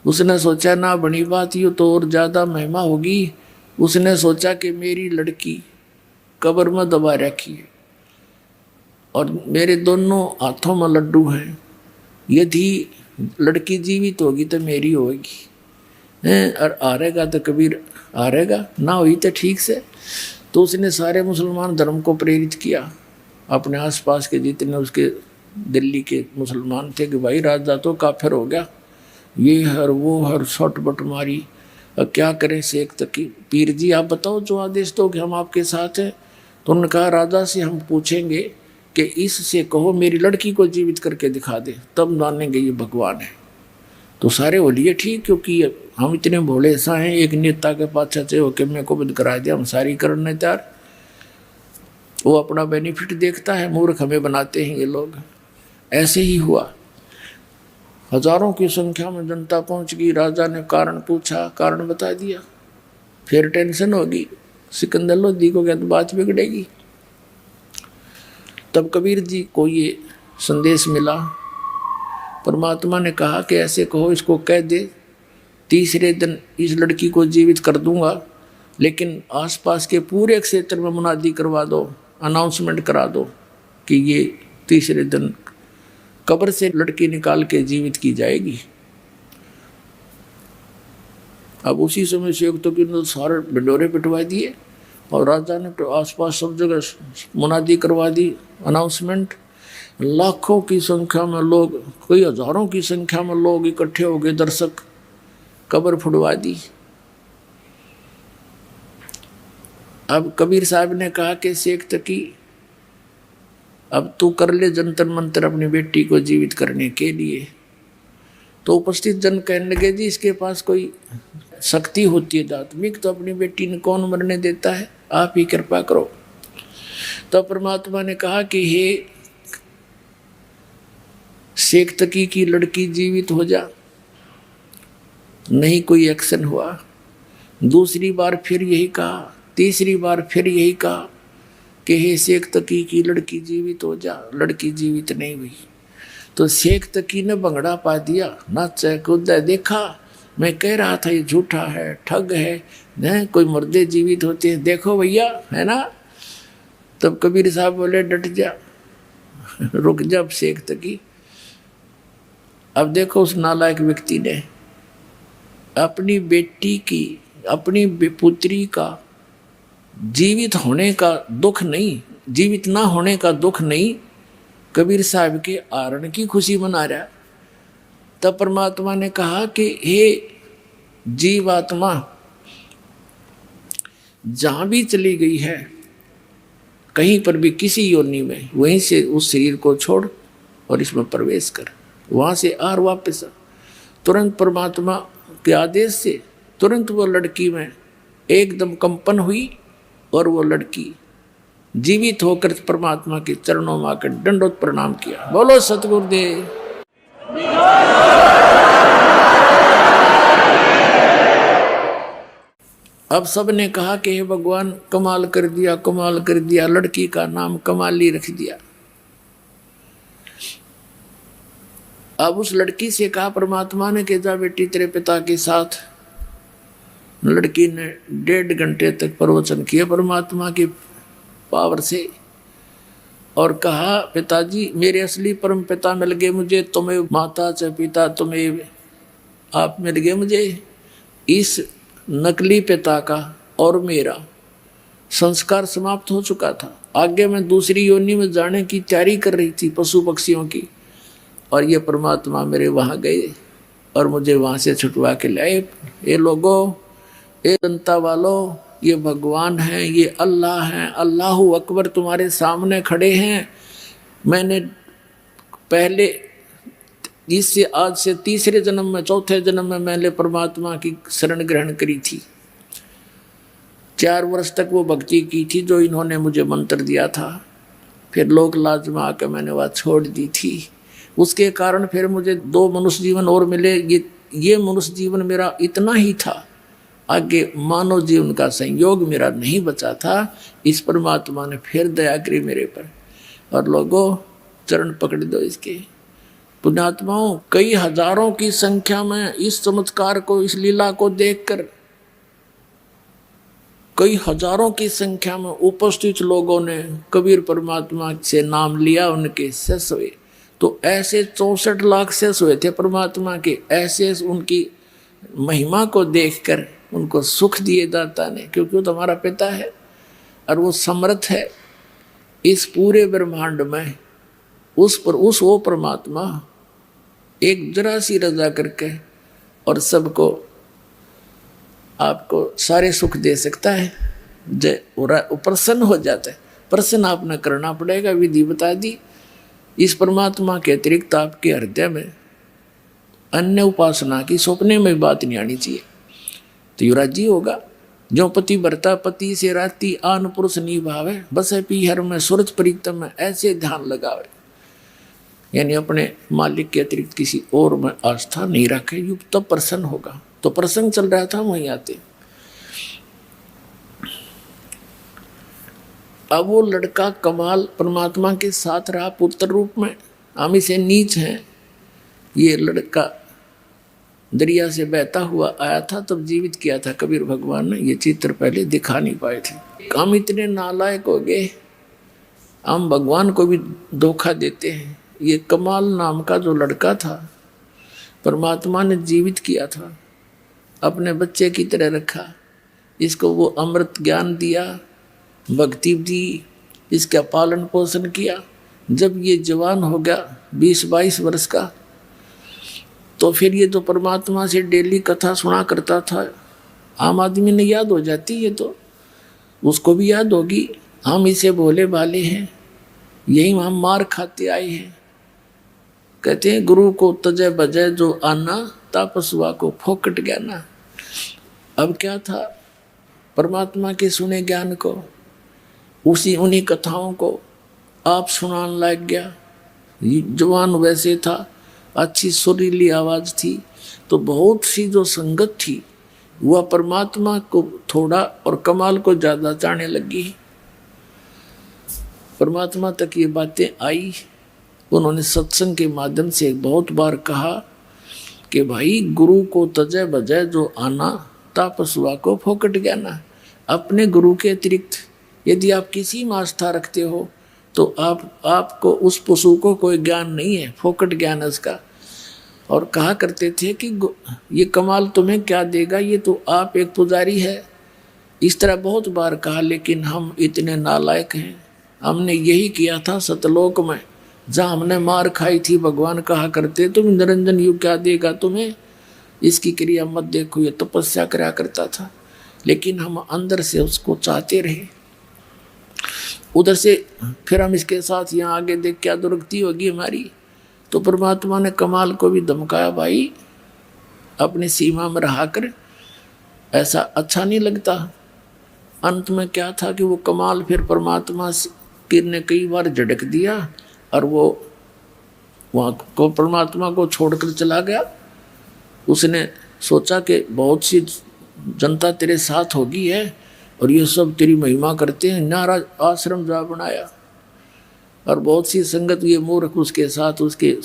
उसने सोचा ना बनी बात, ये तो और ज़्यादा महिमा होगी। उसने सोचा कि मेरी लड़की कब्र में दबा रखी है और मेरे दोनों हाथों में लड्डू हैं, यदि लड़की जीवित होगी तो मेरी होगी और हारेगा तो कबीर हारेगा, ना हुई तो ठीक से। तो उसने सारे मुसलमान धर्म को प्रेरित किया, अपने आसपास के जितने उसके दिल्ली के मुसलमान थे कि भाई राजा तो काफिर हो गया, ये हर वो हर शॉट बट मारी, अब क्या करें शेख तकी, पीर जी आप बताओ जो आदेश दो कि हम आपके साथ हैं। तो उन्होंने कहा राजा से हम पूछेंगे कि इससे कहो मेरी लड़की को जीवित करके दिखा दे, तब मानेंगे ये भगवान है। तो सारे बोलिए ठीक, क्योंकि हम इतने भोले सा हैं, एक नेता के पाछे से होकर मेरे को बंद करा दिया, हम सारी करने तैयार। वो अपना बेनिफिट देखता है, मूर्ख हमें बनाते हैं ये लोग। ऐसे ही हुआ, हजारों की संख्या में जनता पहुंच गई। राजा ने कारण पूछा, कारण बता दिया, फिर टेंशन होगी, सिकंदर लोधी को क्या तो बात बिगड़ेगी। तब कबीर जी को ये संदेश मिला। परमात्मा ने कहा कि ऐसे कहो, इसको कह दे तीसरे दिन इस लड़की को जीवित कर दूंगा, लेकिन आसपास के पूरे क्षेत्र में मुनादी करवा दो, अनाउंसमेंट करा दो कि ये तीसरे दिन कब्र से लड़की निकाल के जीवित की जाएगी। अब उसी समय सेवकों की सारे ढिंडोरे पिटवा दिए और राजा ने तो आसपास सब जगह मुनादी करवा दी, अनाउंसमेंट। लाखों की संख्या में लोग, कई हजारों की संख्या में लोग इकट्ठे हो गए, दर्शक। कब्र फुड़वा दी। अब कबीर साहब ने कहा कि शेख तकी, अब तू कर ले जंतर मंतर अपनी बेटी को जीवित करने के लिए। तो उपस्थित जन कहने लगे, जी इसके पास कोई शक्ति होती है आध्यात्मिक, तो अपनी बेटी ने कौन मरने देता है, आप ही कृपा करो। तो परमात्मा ने कहा कि हे शेख तकी की लड़की जीवित हो जा। नहीं कोई एक्शन हुआ। दूसरी बार फिर यही कहा, तीसरी बार फिर यही कहा कि हे शेख तकी की लड़की जीवित हो जा। लड़की जीवित नहीं हुई। तो शेख तकी ने भंगड़ा पा दिया, नाचा कूदा, देखा मैं कह रहा था ये झूठा है, ठग है, कोई मुर्दे जीवित होते हैं, देखो भैया, है ना। तब कबीर साहब बोले डट जा, रुक जा शेख तकी। अब देखो उस नालायक व्यक्ति ने अपनी बेटी की, अपनी पुत्री का जीवित होने का दुख नहीं, जीवित ना होने का दुख नहीं, कबीर साहब के आरण की खुशी मना रहा। तब परमात्मा ने कहा कि हे जीवात्मा, जहां भी चली गई है, कहीं पर भी किसी योनि में, वहीं से उस शरीर को छोड़ और इसमें प्रवेश कर, वहां से आर वापस। तुरंत परमात्मा के आदेश से तुरंत वो लड़की में एकदम कंपन हुई और वो लड़की जीवित होकर परमात्मा के चरणों में आकर दंडोत प्रणाम किया। बोलो सतगुरुदेव। अब सब ने कहा कि हे भगवान, कमाल कर दिया, कमाल कर दिया। लड़की का नाम कमाली रख दिया। अब उस लड़की से कहा परमात्मा ने कि जा बेटी तेरे पिता के साथ। लड़की ने 1.5 घंटे तक प्रवचन किया परमात्मा की पावर से और कहा, पिताजी मेरे असली परम पिता मिल गए मुझे, तुम्हें माता च पिता, तुम्हें आप मिल गए मुझे। इस नकली पिता का और मेरा संस्कार समाप्त हो चुका था। आगे मैं दूसरी योनि में जाने की तैयारी कर रही थी, पशु पक्षियों की, और ये परमात्मा मेरे वहाँ गए और मुझे वहाँ से छुटवा के लाए। ये लोगों, ये जनता वालों, ये भगवान हैं, ये अल्लाह हैं, अल्लाहु अकबर तुम्हारे सामने खड़े हैं। मैंने पहले इससे आज से तीसरे जन्म में, चौथे जन्म में मैंने परमात्मा की शरण ग्रहण करी थी। 4 वर्ष तक वो भक्ति की थी जो इन्होंने मुझे मंत्र दिया था। फिर लोक लाज में आकर मैंने वह छोड़ दी थी। उसके कारण फिर मुझे 2 मनुष्य जीवन और मिले। ये मनुष्य जीवन मेरा इतना ही था, आगे मानव जीवन का संयोग मेरा नहीं बचा था। इस परमात्मा ने फिर दया करी मेरे पर। और लोगों, चरण पकड़ दो इसके। पुण्यात्माओं, कई हजारों की संख्या में इस चमत्कार को, इस लीला को देखकर कई हजारों की संख्या में उपस्थित लोगों ने कबीर परमात्मा से नाम लिया, उनके शिष्य हुए। तो ऐसे 64 लाख शिष्य हुए थे परमात्मा के। ऐसे उनकी महिमा को देखकर उनको सुख दिए दाता ने, क्योंकि वो तुम्हारा पिता है और वो समर्थ है इस पूरे ब्रह्मांड में। वो परमात्मा एक जरा सी रजा करके और सबको, आपको सारे सुख दे सकता है। वो प्रसन्न हो जाता है। प्रसन्न आपने करना पड़ेगा, विधि बता दी। इस परमात्मा के अतिरिक्त आपके हृदय में अन्य उपासना की सपने में बात नहीं आनी चाहिए, तो यो राजी होगा। जो पति भरता पति से राती, आन पुरुष निभावे, बस पी हर में सूरज प्रीतम में, ऐसे ध्यान लगावे। यानी अपने मालिक के अतिरिक्त किसी और में आस्था नहीं रखे, युग तब प्रसन्न होगा। तो प्रसंग चल रहा था, वहीं आते। अब वो लड़का कमाल परमात्मा के साथ रहा पुत्र रूप में। हम इसे नीच हैं। ये लड़का दरिया से बहता हुआ आया था, तब जीवित किया था कबीर भगवान ने। ये चित्र पहले दिखा नहीं पाए थे। हम इतने नालायक हो गए, हम भगवान को भी धोखा देते हैं। ये कमाल नाम का जो लड़का था, परमात्मा ने जीवित किया था, अपने बच्चे की तरह रखा। इसको वो अमृत ज्ञान दिया, भक्ति दी, इसका पालन पोषण किया। जब ये जवान हो गया 20-22 वर्ष का, तो फिर ये तो परमात्मा से डेली कथा सुना करता था। आम आदमी ने याद हो जाती है तो उसको भी याद होगी। हम इसे भोले भाले हैं, यही हम मार खाते आए हैं। कहते हैं गुरु को तजय बजय जो आना, तापसुआ को फोकट ज्ञाना। अब क्या था, परमात्मा के सुने ज्ञान को, उन्हीं कथाओं को आप सुनाने लग गया। जवान वैसे था, अच्छी सुरीली आवाज़ थी, तो बहुत सी जो संगत थी वह परमात्मा को थोड़ा और कमाल को ज़्यादा चाहने लगी। परमात्मा तक ये बातें आई। उन्होंने सत्संग के माध्यम से बहुत बार कहा कि भाई गुरु को तजय बजय जो आना, तापसुआ को फोकट ज्ञाना। अपने गुरु के अतिरिक्त यदि आप किसी में आस्था रखते हो तो आपको उस पशु को कोई ज्ञान नहीं है, फोकट ज्ञान है उसका। और कहा करते थे कि ये कमाल तुम्हें क्या देगा, ये तो आप एक पुजारी है। इस तरह बहुत बार कहा, लेकिन हम इतने नालायक हैं। हमने यही किया था सतलोक में, जहाँ हमने मार खाई थी। भगवान कहा करते तुम निरंजन यू क्या देगा तुम्हें, इसकी क्रिया मत देखो। ये तपस्या करा करता था, लेकिन हम अंदर से उसको चाहते रहे। उधर से फिर हम इसके साथ यहाँ आगे देख क्या दुर्गति होगी हमारी। तो परमात्मा ने कमाल को भी धमकाया, भाई अपनी सीमा में रहा कर, ऐसा अच्छा नहीं लगता। अंत में क्या था कि वो कमाल फिर परमात्मा ने कई बार झटक दिया और वो वहाँ को परमात्मा को छोड़कर चला गया। उसने सोचा कि बहुत सी जनता तेरे साथ होगी है और ये सब तेरी महिमा करते हैं, नारा आश्रम जा बनाया। और बहुत सी संगत ये मूर्ख उसके साथ, उसके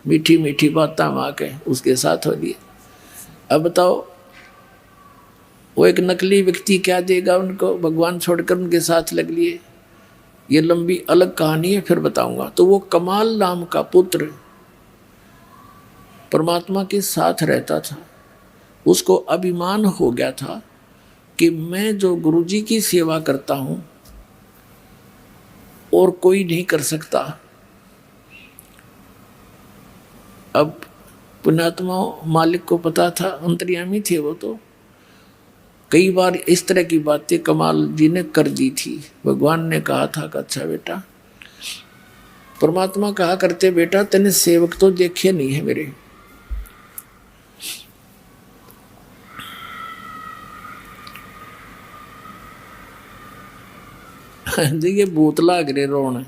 मीठी मीठी बातें माँ के उसके साथ हो गई। अब बताओ वो एक नकली व्यक्ति क्या देगा उनको, भगवान छोड़कर उनके साथ लग लिए। ये लंबी अलग कहानी है, फिर बताऊंगा। तो वो कमाल नाम का पुत्र परमात्मा के साथ रहता था। उसको अभिमान हो गया था कि मैं जो गुरुजी की सेवा करता हूं और कोई नहीं कर सकता। अब पुण्यात्मा मालिक को पता था, अंतर्यामी थे वो, तो कई बार इस तरह की बातें कमाल जी ने कर दी थी। भगवान ने कहा था कि अच्छा बेटा, परमात्मा कहा करते बेटा तेने सेवक तो देखे नहीं है मेरे। ये भूत लाग रहे रोने।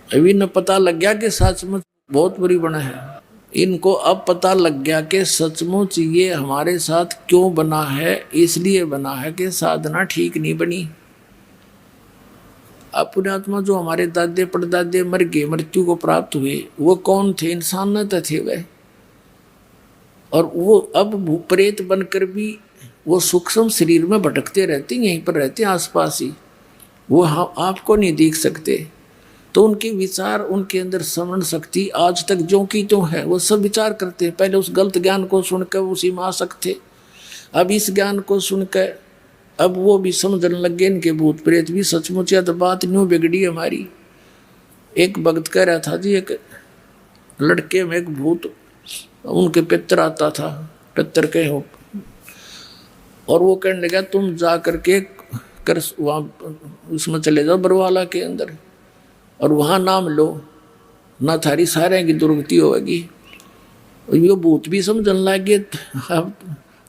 अभी न पता लग गया कि सचमुच बहुत बुरी बना है। इनको अब पता लग गया कि सचमुच ये हमारे साथ क्यों बना है। इसलिए बना है कि साधना ठीक नहीं बनी। अब पुण्यात्मा जो हमारे दादे परदादे मर गए, मृत्यु को प्राप्त हुए, वो कौन थे? इंसान न तो थे वह। और वो अब प्रेत बनकर भी वो सूक्ष्म शरीर में भटकते रहते, यहीं पर रहते आसपास ही। वो आपको नहीं देख सकते। तो उनके विचार, उनके अंदर समरण शक्ति आज तक जो की त्यों है। वो सब विचार करते हैं। पहले उस गलत ज्ञान को सुनकर उसी में आसक्त थे, अब इस ज्ञान को सुनकर अब वो भी समझने लग गए इनके भूत प्रेत भी सचमुच। या तो बात न्यू बिगड़ी हमारी। एक भक्त कह रहा था जी, एक लड़के में एक भूत, उनके पितर आता था, पितर के हो, और वो कहने लगा तुम जा करके कर वहाँ उसमें चले जाओ बरवाला के अंदर और वहाँ नाम लो, ना थारी सारे की दुर्गति होगी। ये भूत भी समझने लग गए, अब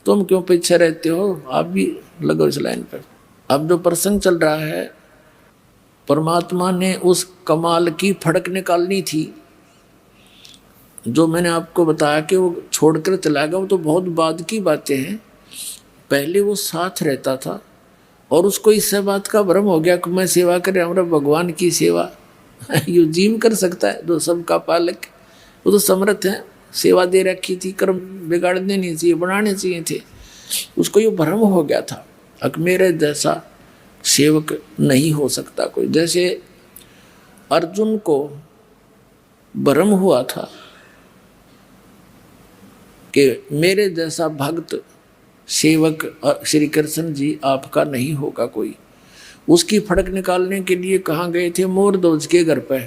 तुम क्यों पीछे रहते हो, आप भी लगो इस लाइन पर। अब जो प्रसंग चल रहा है, परमात्मा ने उस कमाल की फड़क निकालनी थी। जो मैंने आपको बताया कि वो छोड़कर चला गया, वो तो बहुत बाद की बातें हैं। पहले वो साथ रहता था और उसको इससे बात का भ्रम हो गया कि मैं सेवा कर रहा हूँ, भगवान की सेवा यू जीव कर सकता है जो सबका पालक, वो तो समर्थ है। सेवा दे रखी थी, कर्म बिगाड़ने नहीं चाहिए, बनाने चाहिए थे। उसको ये भ्रम हो गया था कि मेरे जैसा सेवक नहीं हो सकता कोई। जैसे अर्जुन को भ्रम हुआ था कि मेरे जैसा भक्त सेवक श्री कृष्ण जी आपका नहीं होगा कोई। उसकी फड़क निकालने के लिए कहाँ गए थे? मोरध्वज के घर पे।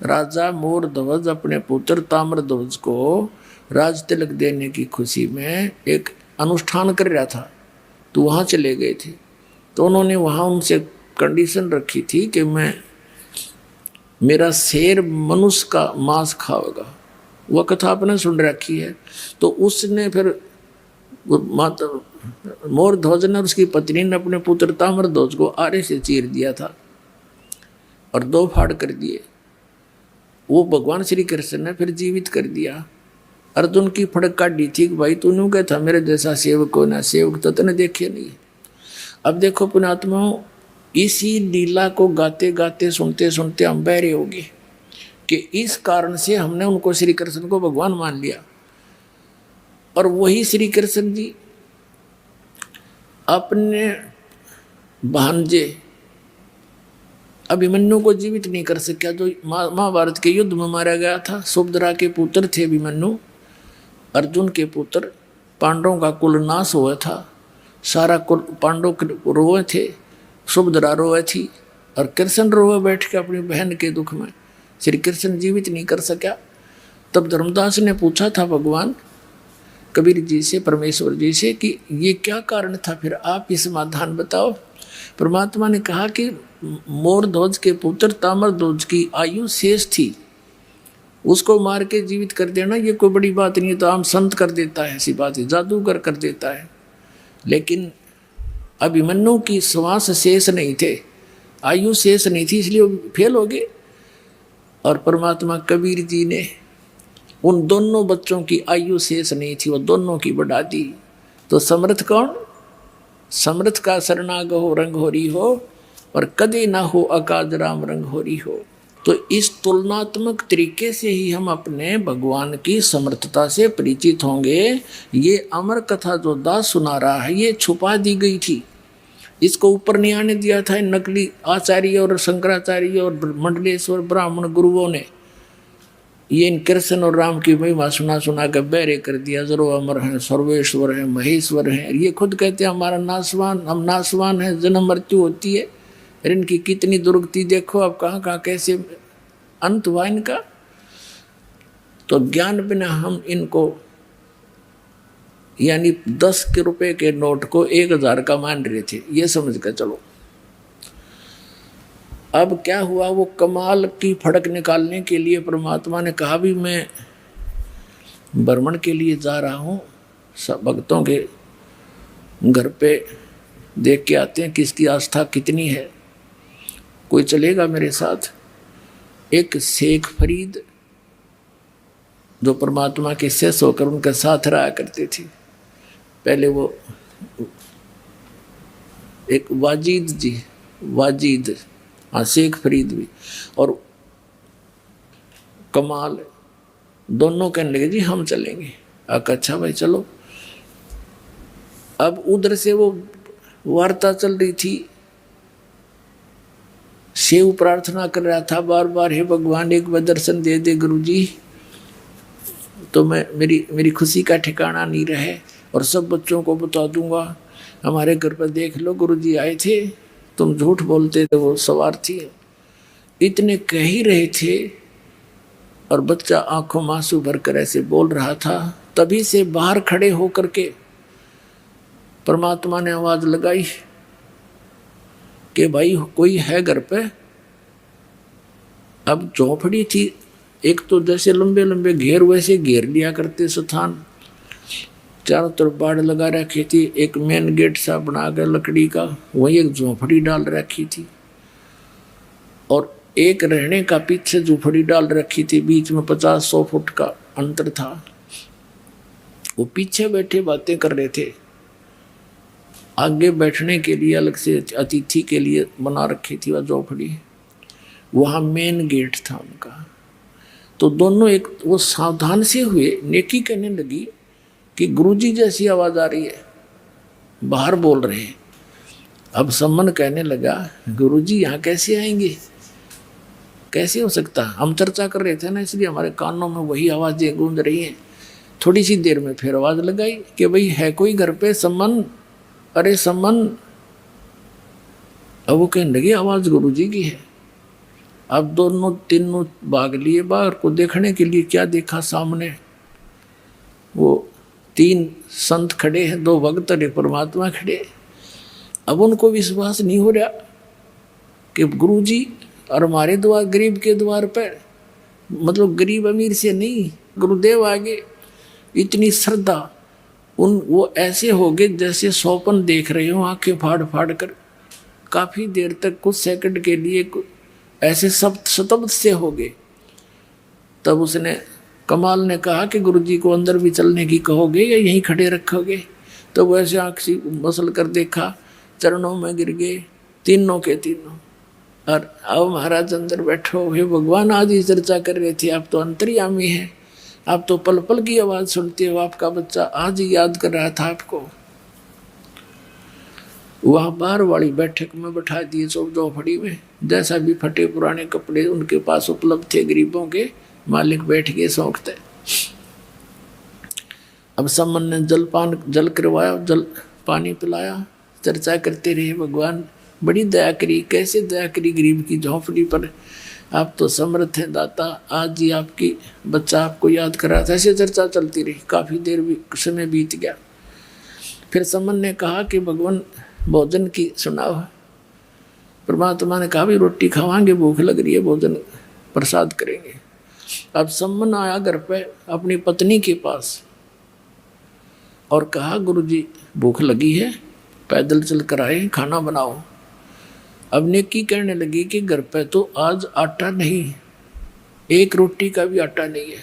राजा मोरध्वज अपने पुत्र ताम्रध्वज को राज तिलक देने की खुशी में एक अनुष्ठान कर रहा था, तो वहाँ चले गए थे। तो उन्होंने वहाँ उनसे कंडीशन रखी थी कि मेरा शेर मनुष्य का मांस खाएगा। वह कथा आपने सुन रखी है। तो उसने फिर माता मोरध्वज ने और उसकी पत्नी ने अपने पुत्र ताम्रध्वज को आरे से चीर दिया था और 2 फाड़ कर दिए। वो भगवान श्री कृष्ण ने फिर जीवित कर दिया। अर्जुन की फड़क काटी थी कि भाई तूने क्या था मेरे जैसा सेवक हो ना, सेवक तो तूने देखे नहीं। अब देखो पुण्यात्माओं, इसी लीला को गाते गाते सुनते सुनते हम बहरे हो गए कि इस कारण से हमने उनको श्री कृष्ण को भगवान मान लिया। और वही श्री कृष्ण जी अपने भांजे अभिमन्यु को जीवित नहीं कर सका, जो महाभारत के युद्ध में मारा गया था। सुभद्रा के पुत्र थे अभिमन्यु, अर्जुन के पुत्र। पांडवों का कुल नाश हुआ था, सारा कुल पांडव रोए थे, सुभद्रा रोए थी और कृष्ण रोए बैठ के अपनी बहन के दुख में। श्री कृष्ण जीवित नहीं कर सका। तब धर्मदास ने पूछा था भगवान कबीर जी से, परमेश्वर जी से, कि ये क्या कारण था, फिर आप ही समाधान बताओ। परमात्मा ने कहा कि मोरध्वज के पुत्र ताम्रध्वज की आयु शेष थी, उसको मार के जीवित कर देना ये कोई बड़ी बात नहीं है। तो आम संत कर देता है, ऐसी बात है, जादूगर कर देता है। लेकिन अभिमन्यु की श्वास शेष नहीं थे, आयु शेष नहीं थी, इसलिए फेल हो गए। और परमात्मा कबीर जी ने उन दोनों बच्चों की आयु शेष नहीं थी, वो दोनों की बढ़ा दी। तो समर्थ कौन? समर्थ का शरणाग हो रंग होरी हो, और कदे ना हो अकाज राम रंग होरी हो। तो इस तुलनात्मक तरीके से ही हम अपने भगवान की समर्थता से परिचित होंगे। ये अमर कथा जो दास सुना रहा है ये छुपा दी गई थी, इसको ऊपर नहीं आने दिया था नकली आचार्य और शंकराचार्य और मंडलेश्वर ब्राह्मण गुरुओं ने। ये इन कृष्ण और राम की महिमा सुना सुना कर बहरे कर दिया। जरो अमर हैं, सर्वेश्वर हैं, महेश्वर हैं। ये खुद कहते हैं हमारा नासवान, हम नासवान हैं, जन्म मृत्यु होती है। और इनकी कितनी दुर्गति देखो, अब कहाँ कहाँ कैसे अंत हुआ इनका। तो ज्ञान बिना हम इनको यानी 10 रुपए के नोट को 1000 का मान रहे थे, ये समझ कर चलो। अब क्या हुआ, वो कमाल की फड़क निकालने के लिए परमात्मा ने कहा भी मैं भ्रमण के लिए जा रहा हूँ, सब भक्तों के घर पे देख के आते हैं किसकी आस्था कितनी है, कोई चलेगा मेरे साथ। एक शेख फरीद जो परमात्मा के शिष्य होकर उनके साथ रहा करते थे, पहले वो एक वाजिद जी, वाजिद, हाँ शेख फरीद भी और कमाल दोनों कहने लगे जी हम चलेंगे। अच्छा भाई चलो। अब उधर से वो वार्ता चल रही थी, शिव प्रार्थना कर रहा था बार बार, हे भगवान एक बार दर्शन दे दे गुरुजी, तो मैं मेरी खुशी का ठिकाना नहीं रहे और सब बच्चों को बता दूंगा हमारे घर पर देख लो गुरुजी आए थे, तुम झूठ बोलते थे, वो स्वार्थी है। इतने कह ही रहे थे और बच्चा आंखों में आंसू भरकर ऐसे बोल रहा था। तभी से बाहर खड़े होकर के परमात्मा ने आवाज लगाई कि भाई कोई है घर पे। अब झोपड़ी थी, एक तो जैसे लंबे लंबे घेर वैसे घेर लिया करते स्थान, चारों तरफ बाड़ लगा रखी थी, एक मेन गेट सा बना कर लकड़ी का, वही एक झोपड़ी डाल रखी थी और एक रहने का पीछे झोपड़ी डाल रखी थी, बीच में 50-100 फुट का अंतर था। वो पीछे बैठे बातें कर रहे थे आगे बैठने के लिए अलग से अतिथि के लिए बना रखी थी वह झोपड़ी, वहाँ मेन गेट था उनका। तो दोनों एक वो सावधान से हुए, नेकी कहने लगी कि गुरुजी जैसी आवाज़ आ रही है, बाहर बोल रहे हैं। अब सम्मन कहने लगा गुरुजी यहाँ कैसे आएंगे, कैसे हो सकता, हम चर्चा कर रहे थे ना इसलिए हमारे कानों में वही आवाज़ें गूंज रही हैं। थोड़ी सी देर में फिर आवाज़ लगाई कि भाई है कोई घर पे सम्मन, अरे सम्मन। अब वो कहने लगी आवाज़ गुरुजी की है। अब दोनों तीनों भाग लिए बाहर को देखने के लिए। क्या देखा सामने, वो 3 संत खड़े हैं, 2 भक्त और एक परमात्मा खड़े। अब उनको विश्वास नहीं हो रहा कि गुरुजी और हमारे द्वार, गरीब के द्वार पर, मतलब गरीब अमीर से नहीं, गुरुदेव आगे इतनी श्रद्धा। वो ऐसे हो गए जैसे स्वप्न देख रहे हो, आंखें फाड़ फाड़ कर। काफ़ी देर तक, कुछ सेकंड के लिए ऐसे सब स्तब्ध से हो गए। तब उसने, कमाल ने कहा कि गुरुजी को अंदर भी चलने की कहोगे या यहीं खड़े रखोगे। तो वैसे आँख सी मसल कर देखा, चरणों में गिर गए तीनों के तीनों। और अब महाराज अंदर बैठो, हे भगवान आज ही चर्चा कर रहे थे, आप तो अंतर्यामी हैं, आप तो पल पल की आवाज़ सुनते हो, आपका बच्चा आज ही याद कर रहा था आपको। वहाँ बाहर वाली बैठक में बैठा दिए झोपड़ी में, जैसा भी फटे पुराने कपड़े उनके पास उपलब्ध थे गरीबों के, मालिक बैठ गए सौंकते। अब सम्मन ने जल करवाया, जल पानी पिलाया, चर्चा करते रहे। भगवान बड़ी दया करी, कैसे दया करी गरीब की झोंपड़ी पर, आप तो समर्थ हैं दाता, आज ही आपकी बच्चा आपको याद कर रहा था। ऐसे चर्चा चलती रही, काफ़ी देर भी समय बीत गया। फिर सम्मन ने कहा कि भगवान भोजन की सुनाओ। परमात्मा ने कहा भी रोटी खावांगे, भूख लग रही है, भोजन प्रसाद करेंगे। अब सम्मन आया घर पे अपनी पत्नी के पास और कहा गुरुजी भूख लगी है, पैदल चल कर आए, खाना बनाओ। अब नेकी कहने लगी कि घर पे तो आज आटा नहीं, एक रोटी का भी आटा नहीं है।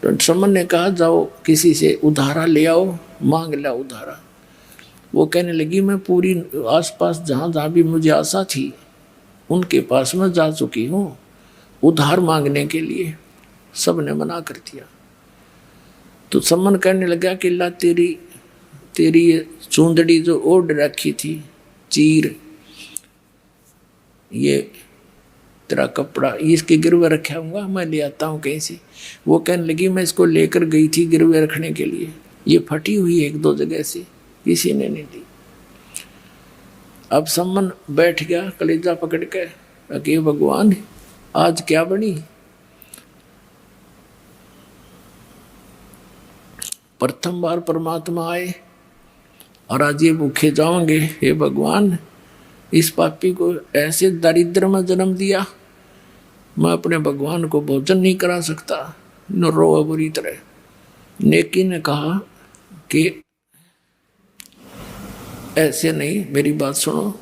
तो सम्मन ने कहा जाओ किसी से उधारा ले आओ, मांग ला उधारा। वो कहने लगी मैं पूरी आसपास जहाँ जहाँ भी मुझे आशा थी उनके पास मैं जा चुकी हूँ उधार मांगने के लिए, सब ने मना कर दिया। तो सम्मन कहने लगा कि ला तेरी ये चूंदड़ी जो ओढ़ रखी थी, चीर, ये तेरा कपड़ा, इसके गिरवे रखा हूँगा, मैं ले आता हूँ कहीं से। वो कहने लगी मैं इसको लेकर गई थी गिरवे रखने के लिए, ये फटी हुई है 1-2 जगह से, किसी ने नहीं दी। अब सम्मन बैठ गया कलेजा पकड़ के, कि भगवान आज क्या बनी। प्रथम बार परमात्मा आए और आज ये भूखे जाओगे। हे भगवान इस पापी को ऐसे दारिद्र में जन्म दिया, मैं अपने भगवान को भोजन नहीं करा सकता, न रो बुरी तरह। नेकी ने कहा कि ऐसे नहीं, मेरी बात सुनो,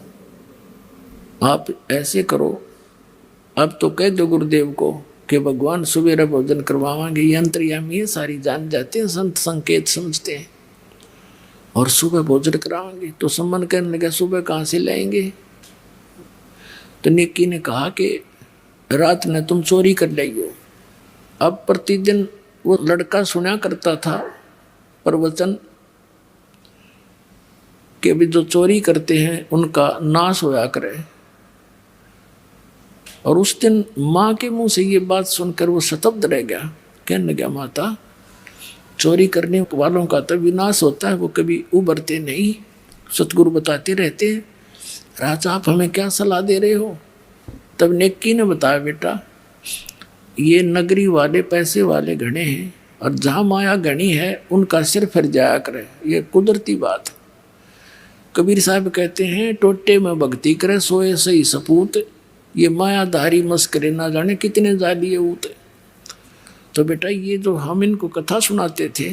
आप ऐसे करो, अब तो कह दो गुरुदेव को कि भगवान सुबह भोजन करवावांगे, ये अंतर्यामी है, सारी जान जाते हैं, संत संकेत समझते हैं, और सुबह भोजन करावांगे। तो सम्मन कहने लगा सुबह कहाँ से लाएंगे। तो नेकी ने कहा कि रात में तुम चोरी कर लाइयो। अब प्रतिदिन वो लड़का सुना करता था प्रवचन कि भी जो चोरी करते हैं उनका नाश होया करे। और उस दिन माँ के मुंह से ये बात सुनकर वो स्तब्ध रह गया। कहने लगा माता चोरी करने वालों का तो विनाश होता है, वो कभी उभरते नहीं, सतगुरु बताते रहते हैं। राजा आप हमें क्या सलाह दे रहे हो। तब नेकी ने बताया बेटा ये नगरी वाले पैसे वाले घने हैं और जहाँ माया घनी है उनका सिर फिर जाया करे, ये कुदरती बात। कबीर साहब कहते हैं टोटे में भक्ति करे सोए सही सपूत, ये मायाधारी मस्करे ना जाने कितने जालिए ऊत। तो बेटा ये जो हम इनको कथा सुनाते थे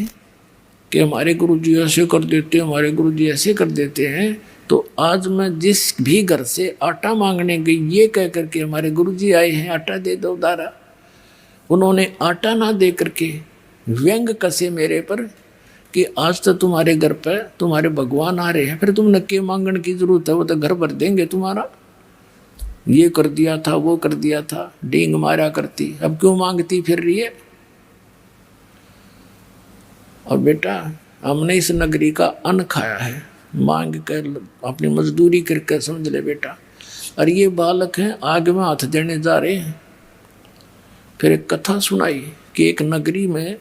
कि हमारे गुरुजी ऐसे कर देते हैं, हमारे गुरुजी ऐसे कर देते हैं, तो आज मैं जिस भी घर से आटा मांगने गई ये कह करके हमारे गुरुजी आए हैं आटा दे दो उधारा, उन्होंने आटा ना दे करके व्यंग कसे मेरे पर कि आज तो तुम्हारे घर पे तुम्हारे भगवान आ रहे हैं, फिर तुम नक्के मांगने की जरूरत है, वो तो घर भर देंगे तुम्हारा। ये कर दिया था, वो कर दिया था, डींग मारा करती, अब क्यों मांगती फिर रही है। और बेटा हमने इस नगरी का अन्न खाया है, मांग कर अपनी मजदूरी करके समझ ले बेटा। और ये बालक हैं आग में हाथ देने जा रहे हैं। फिर एक कथा सुनाई कि एक नगरी में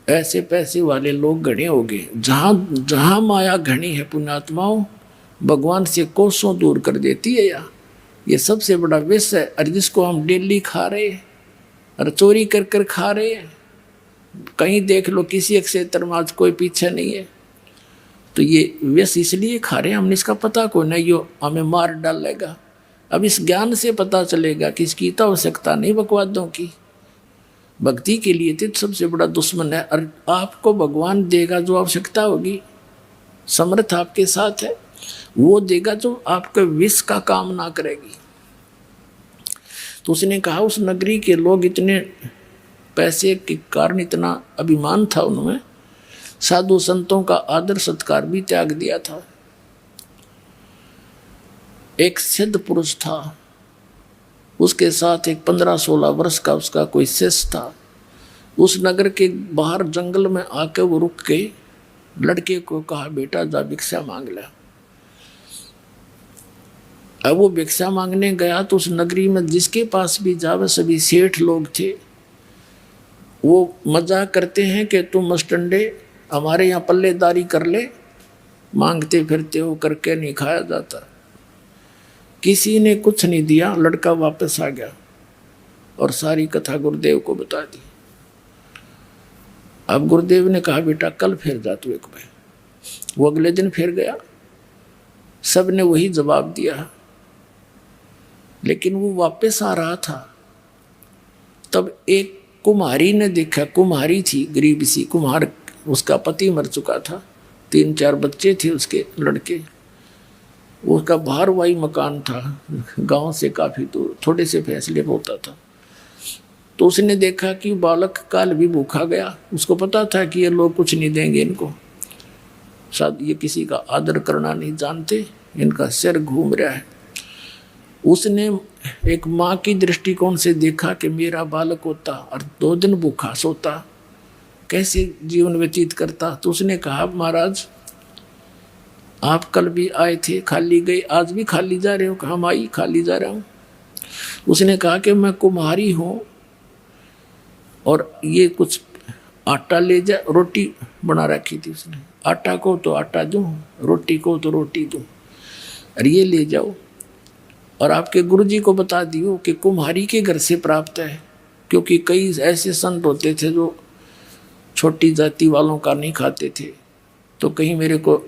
ऐसे पैसे वाले लोग घने हो गए, जहाँ जहाँ माया घनी है पुण्यात्माओं, भगवान से कोसों दूर कर देती है। या ये सबसे बड़ा विष है, और जिसको हम डेली खा रहे हैं और चोरी कर कर खा रहे हैं। कहीं देख लो किसी एक क्षेत्र में आज कोई पीछे नहीं है, तो ये विष इसलिए खा रहे हैं हम, इसका पता कोई नहीं, यो हमें मार डालेगा। अब इस ज्ञान से पता चलेगा कि इसकी तो आवश्यकता नहीं बकवादों की। भक्ति के लिए तो सबसे बड़ा दुश्मन है, और आपको भगवान देगा जो आवश्यकता होगी, समर्थ आपके साथ है, वो देगा जो आपके विष का काम ना करेगी। तो उसने कहा उस नगरी के लोग इतने पैसे के कारण इतना अभिमान था उनमें, साधु संतों का आदर सत्कार भी त्याग दिया था। एक सिद्ध पुरुष था, उसके साथ एक 15-16 वर्ष का उसका कोई शिष्य था। उस नगर के बाहर जंगल में आके वो रुक के लड़के को कहा, बेटा जा भिक्षा मांग ले। अब वो भिक्षा मांगने गया तो उस नगरी में जिसके पास भी जावे सभी सेठ लोग थे। वो मजाक करते हैं कि तुम मस्टंडे हमारे यहाँ पल्लेदारी कर ले, मांगते फिरते हो, करके नहीं खाया जाता। किसी ने कुछ नहीं दिया, लड़का वापस आ गया और सारी कथा गुरुदेव को बता दी। अब गुरुदेव ने कहा, बेटा कल फिर जा तू एक बार। वो अगले दिन फिर गया, सब ने वही जवाब दिया, लेकिन वो वापस आ रहा था। तब एक कुम्हारी ने देखा, कुम्हारी थी गरीब सी कुम्हार, उसका पति मर चुका था, 3-4 बच्चे थे उसके लड़के। उसका भारवाही मकान था, गांव से काफ़ी दूर, थोड़े से फैसले में होता था। तो उसने देखा कि बालक काल भी भूखा गया। उसको पता था कि ये लोग कुछ नहीं देंगे इनको, शायद ये किसी का आदर करना नहीं जानते, इनका सिर घूम रहा है। उसने एक माँ की दृष्टिकोण से देखा कि मेरा बालक होता और 2 दिन भूखा सोता, कैसे जीवन व्यतीत करता। तो उसने कहा, महाराज आप कल भी आए थे, खाली गए, आज भी खाली जा रहे हो। कहा, माई खाली जा रहा हूँ। उसने कहा कि मैं कुम्हारी हूँ और ये कुछ आटा ले जा, रोटी बना रखी थी उसने, आटा को तो आटा दूँ, रोटी को तो रोटी दूँ, और ये ले जाओ और आपके गुरुजी को बता दियो कि कुम्हारी के घर से प्राप्त है। क्योंकि कई ऐसे संत होते थे जो छोटी जाति वालों का नहीं खाते थे, तो कहीं मेरे को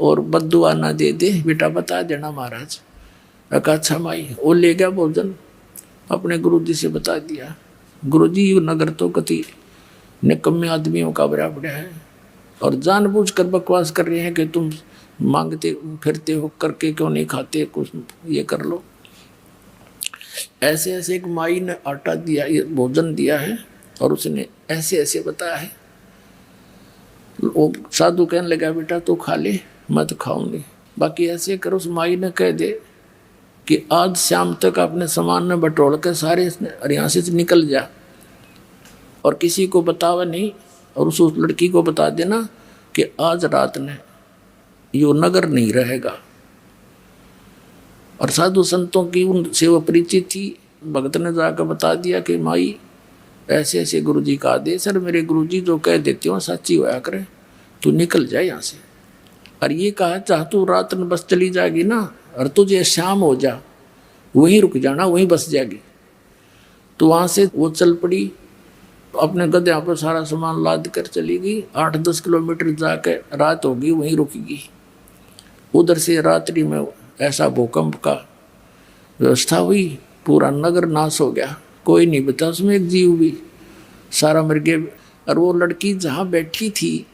और बद्दुआ ना दे दे, बेटा बता देना महाराज। अच्छा माई, वो ले गया भोजन, अपने गुरुजी से बता दिया। गुरुजी यू नगर तो कति निकम्मे आदमियों का बराबर है, और जानबूझकर बकवास कर रहे हैं कि तुम मांगते फिरते हो, करके क्यों नहीं खाते, कुछ ये कर लो। ऐसे ऐसे एक माई ने आटा दिया, ये भोजन दिया है, और उसने ऐसे ऐसे बताया है। वो साधु कहने लगा, बेटा तो खा ले, मैं तो खाऊंगी, बाकी ऐसे करो। उस माई ने कह दे कि आज शाम तक अपने सामान में बटोर के सारे यहाँ से निकल जा, और किसी को बतावा नहीं, और उस लड़की को बता देना कि आज रात ने यो नगर नहीं रहेगा। और साधु संतों की उनसे वो परिचित थी। भगत ने जाकर बता दिया कि माई ऐसे ऐसे गुरुजी का आदेश, सर मेरे गुरुजी जो कह देते हो सच्ची होया करे, तू निकल जाए यहाँ से। और ये कहा, चाह तू रात में बस चली जाएगी ना, और तुझे शाम हो जा, वहीं रुक जाना, वहीं बस जाएगी। तो वहाँ से वो चल पड़ी, अपने गधे पर सारा सामान लाद कर चली गई। 8-10 किलोमीटर जाकर रात होगी, वहीं रुकेगी। उधर से रात्रि में ऐसा भूकंप का व्यवस्था हुई, पूरा नगर नाश हो गया, कोई नहीं बचा उसमें एक जीव भी, सारा मर गया। और वो लड़की जहाँ बैठी थी,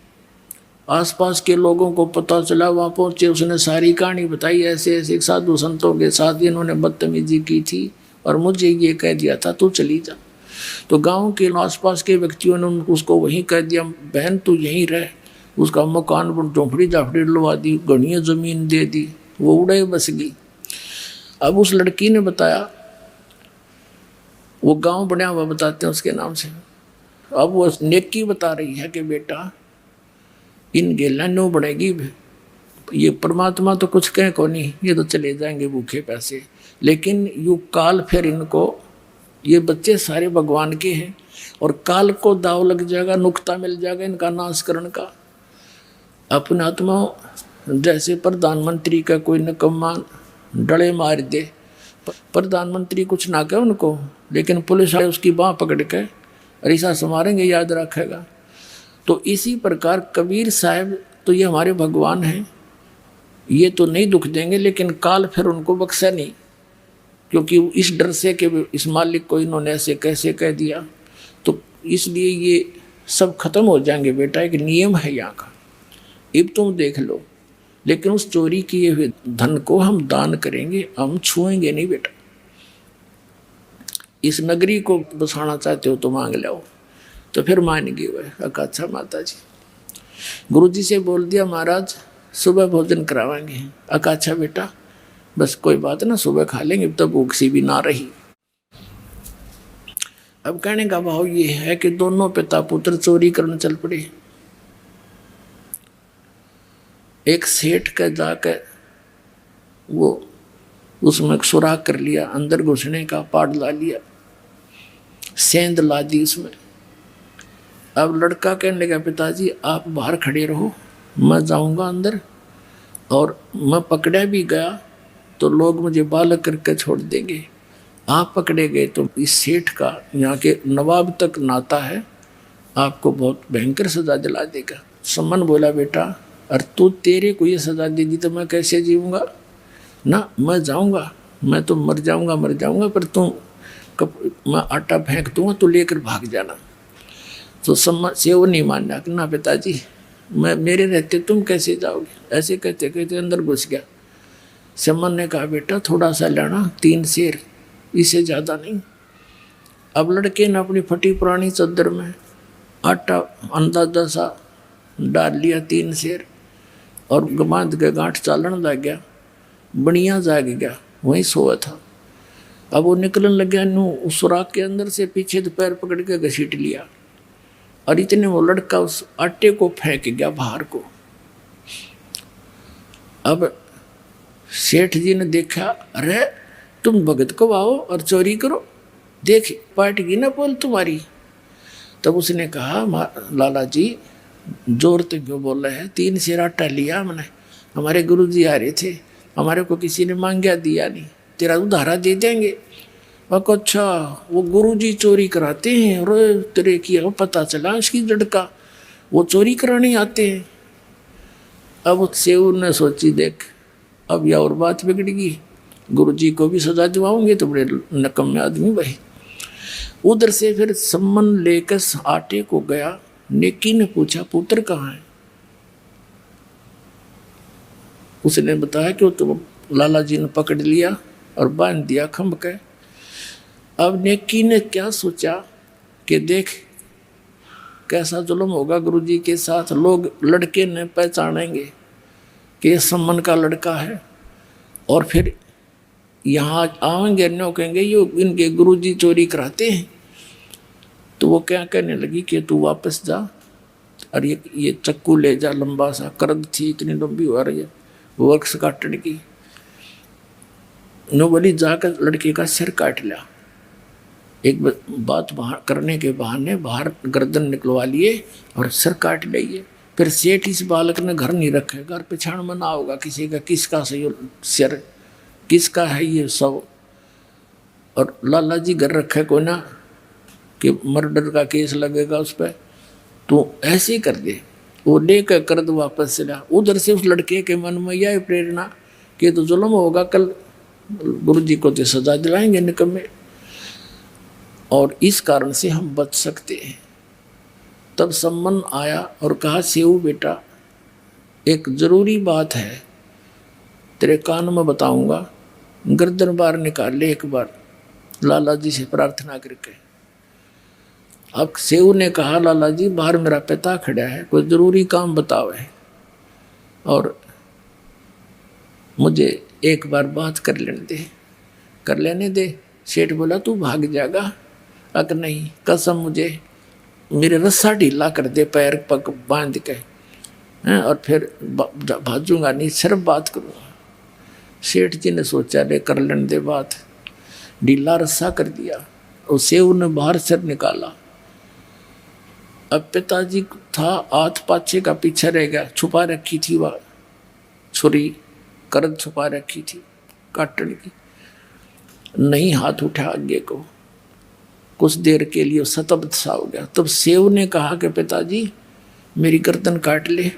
आसपास के लोगों को पता चला, वहाँ पहुँचे, उसने सारी कहानी बताई, ऐसे ऐसे साधु संतों के साथ इन्होंने बदतमीजी की थी और मुझे ये कह दिया था तू चली जा। तो गांव के आसपास के व्यक्तियों ने उसको वहीं कह दिया, बहन तू यहीं रह, उसका मकान पर झोंपड़ी झापड़ी लवा दी, घनी जमीन दे दी, वो उड़े बस गई। अब उस लड़की ने बताया, वो गांव बना हुआ बताते हैं उसके नाम से। अब वो नेकी बता रही है कि बेटा इन गेला नो बढ़ेगी, ये परमात्मा तो कुछ कहे को नहीं, ये तो चले जाएंगे भूखे पैसे, लेकिन यू काल फिर इनको, ये बच्चे सारे भगवान के हैं और काल को दाव लग जाएगा, नुक्ता मिल जाएगा इनका नाश करने का। अपने आत्मा जैसे प्रधानमंत्री का कोई निकम्मा डले मार दे, प्रधानमंत्री कुछ ना कहे उनको, लेकिन पुलिस वाले उसकी बाँह पकड़ के रिसा समारेंगे, याद रखेगा। तो इसी प्रकार कबीर साहब तो ये हमारे भगवान हैं, ये तो नहीं दुख देंगे, लेकिन काल फिर उनको बख्शा नहीं, क्योंकि इस डर से कि इस मालिक को इन्होंने ऐसे कैसे कह दिया, तो इसलिए ये सब खत्म हो जाएंगे बेटा, एक नियम है यहाँ का, अब तुम देख लो। लेकिन उस चोरी किए हुए धन को हम दान करेंगे, हम छुएंगे नहीं बेटा। इस नगरी को बसाना चाहते हो तो मांग लो। तो फिर मान गए वह। अच्छा माता जी, गुरु जी से बोल दिया महाराज सुबह भोजन करावाएंगे। अच्छा बेटा बस कोई बात ना, सुबह खा लेंगे, तब भूख सी भी ना रही। अब कहने का भाव ये है कि दोनों पिता पुत्र चोरी करने चल पड़े। एक सेठ का जाकर वो उसमें सुराख कर लिया, अंदर घुसने का पाट ला लिया, सेंध ला दी उसमें। अब लड़का कहने लगा पिताजी आप बाहर खड़े रहो, मैं जाऊंगा अंदर, और मैं पकड़ा भी गया तो लोग मुझे बालक करके छोड़ देंगे, आप पकड़े गए तो इस सेठ का यहाँ के नवाब तक नाता है, आपको बहुत भयंकर सजा दिला देगा। सम्मन बोला बेटा और तू तेरे को ये सजा दे दी तो मैं कैसे जीऊँगा ना, मैं जाऊँगा, मैं तो मर जाऊँगा, पर तू मैं आटा फेंक दूँगा तो लेकर भाग जाना। तो सम्मन से वो नहीं मानना कि ना पिताजी मैं मेरे रहते तुम कैसे जाओगे, ऐसे कहते कहते अंदर घुस गया। सम्मन ने कहा बेटा थोड़ा सा लेना, 3 सेर, इससे ज़्यादा नहीं। अब लड़के ने अपनी फटी पुरानी चादर में आटा अंदाजा सा डाल लिया, 3 सेर, और बांध के गांठ चालन लग गया, बढ़िया जाग गया, वहीं सोया था। अब वो निकलने लग गया, उस सुराख के अंदर से पीछे पैर पकड़ के घसीट लिया, और इतने वो लड़का उस आटे को फेंक गया बाहर को। अब सेठ जी ने देखा, अरे तुम भगत को आओ और चोरी करो, देख पार्टी ना बोल तुम्हारी। तब उसने कहा लाला जी जोर तो क्यों बोल रहे हैं, 3 सेर आटा लिया मैंने, हमारे गुरुजी आ रहे थे, हमारे को किसी ने मांगा दिया नहीं, तेरा उधारा दे देंगे। अच्छा वो गुरुजी चोरी कराते हैं, और तेरे की पता चला इसकी जड़ का, वो चोरी कराने आते हैं। अब सेऊ ने सोची देख अब यह और बात बिगड़ेगी, गुरुजी को भी सजा दिवाओगे तो बड़े नकम्मे आदमी भाई। उधर से फिर सम्मन लेकर आटे को गया। नेकी ने पूछा पुत्र कहाँ है, उसने बताया कि वो तो लाला जी ने पकड़ लिया और बांध दिया खंभ के। अब नेकी ने क्या सोचा कि देख कैसा जुल्म होगा गुरुजी के साथ, लोग लड़के ने पहचानेंगे कि ये सम्मन का लड़का है, और फिर यहाँ आएंगे न्यों कहेंगे ये इनके गुरुजी चोरी कराते हैं। तो वो क्या कहने लगी कि तू वापस जा और ये चक्कू ले जा, लंबा सा करद थी इतनी लंबी हो रही है वक्स काटने की। नो बोली जाकर लड़के का सिर काट लिया, एक बात बाहर करने के बहाने बाहर गर्दन निकलवा लिए और सिर काट लिए। फिर सेठ इस बालक ने घर नहीं रखे, घर पे छाण मना होगा किसी का, किसका सही सिर किसका है ये सब, और लाला जी घर रखे को ना कि मर्डर का केस लगेगा उस पर, तो ऐसे ही कर दे। वो लेकर कर दो वापस से ला। उधर से उस लड़के के मन में यह प्रेरणा कि तो जुल्म होगा, कल गुरुजी को तो सजा दिलाएंगे निकम्मे, और इस कारण से हम बच सकते हैं। तब सम्मन आया और कहा सेऊ बेटा एक जरूरी बात है तेरे कान में बताऊंगा, गर्दन बार निकाल ले एक बार, लाला जी से प्रार्थना करके। अब सेऊ ने कहा, लाला जी बाहर मेरा पिता खड़ा है, कोई जरूरी काम बताओ है और मुझे एक बार बात कर लेने दे। सेठ बोला तू भाग जाएगा? अक नहीं, कसम मुझे मेरे रस्सा ढीला कर दे, पैर पग बांध के हैं, और फिर भाजूंगा नहीं, सिर्फ बात करूँगा। सेठ जी ने सोचा रे कर लेने दे बात, ढीला रस्सा कर दिया और सेऊ ने बाहर सिर निकाला। अब पिताजी था हाथ पाछे का पीछे रह गया, छुपा रखी थी वह छुरी, करद छुपा रखी थी काटने की, नहीं हाथ उठा आगे को। कुछ देर के लिए सतब्द सा हो गया। तब सेव ने कहा कि पिताजी मेरी गर्दन काट ले,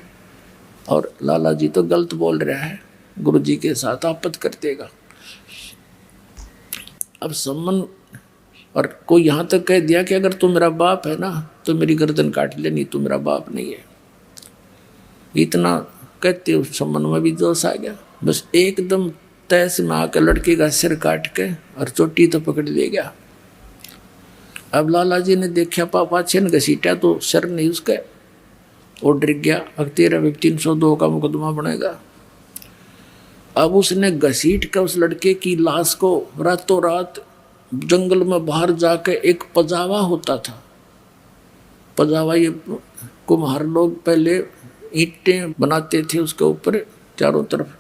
और लाला जी तो गलत बोल रहा है, गुरु जी के साथ आपत्ति कर देगा। अब सम्मन और कोई यहाँ तक कह दिया कि अगर तू मेरा बाप है ना तो मेरी गर्दन काट ले, नहीं तू मेरा बाप नहीं है। इतना कहते उस सम्मन में भी जोश आ गया, बस एकदम तैस में आकर लड़के का सिर काट के और चोटी तो पकड़ ले गया। अब लाला जी ने देखा पापा छेन घसीटा तो सिर नहीं उसका, वो डर गया, अब तेरा भी 302 का मुकदमा बनेगा। अब उसने घसीट कर उस लड़के की लाश को रातों रात जंगल में बाहर जाके, एक पजावा होता था, पजावा ये कुम्हार लोग पहले ईंटें बनाते थे, उसके ऊपर चारों तरफ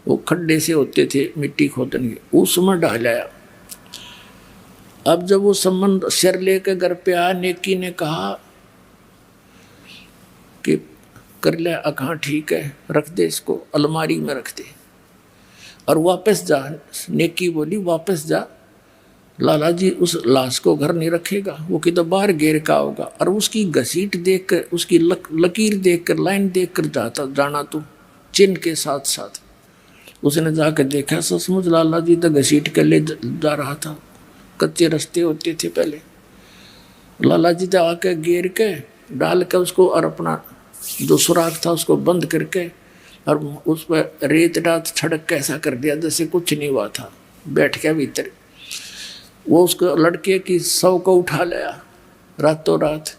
वो खड्डे से होते थे मिट्टी खोदने के, उसमें डालाया। अब जब वो संबंध सिर लेकर घर पे आया, नेकी ने कहा कि कर ले अखा ठीक है, रख दे इसको अलमारी में रख दे और वापस जा। नेकी बोली वापस जा, लाला जी उस लाश को घर नहीं रखेगा, वो किधर बाहर घेर का होगा। और उसकी घसीट देख कर, उसकी लकीर देख कर, लाइन देख कर जाना तू चिन्ह के साथ साथ। उसने जाकर देखा, सचमुच लाला जी तो घसीट कर ले जा रहा था, कच्चे रास्ते होते थे पहले। लाला जी तो आके घेर के डाल के उसको, और अपना जो सुराख था उसको बंद करके, और उस पर रेत रात छड़क के ऐसा कर दिया जैसे कुछ नहीं हुआ था, बैठ के भीतर। वो उसको लड़के की शव को उठा लिया रातों रात।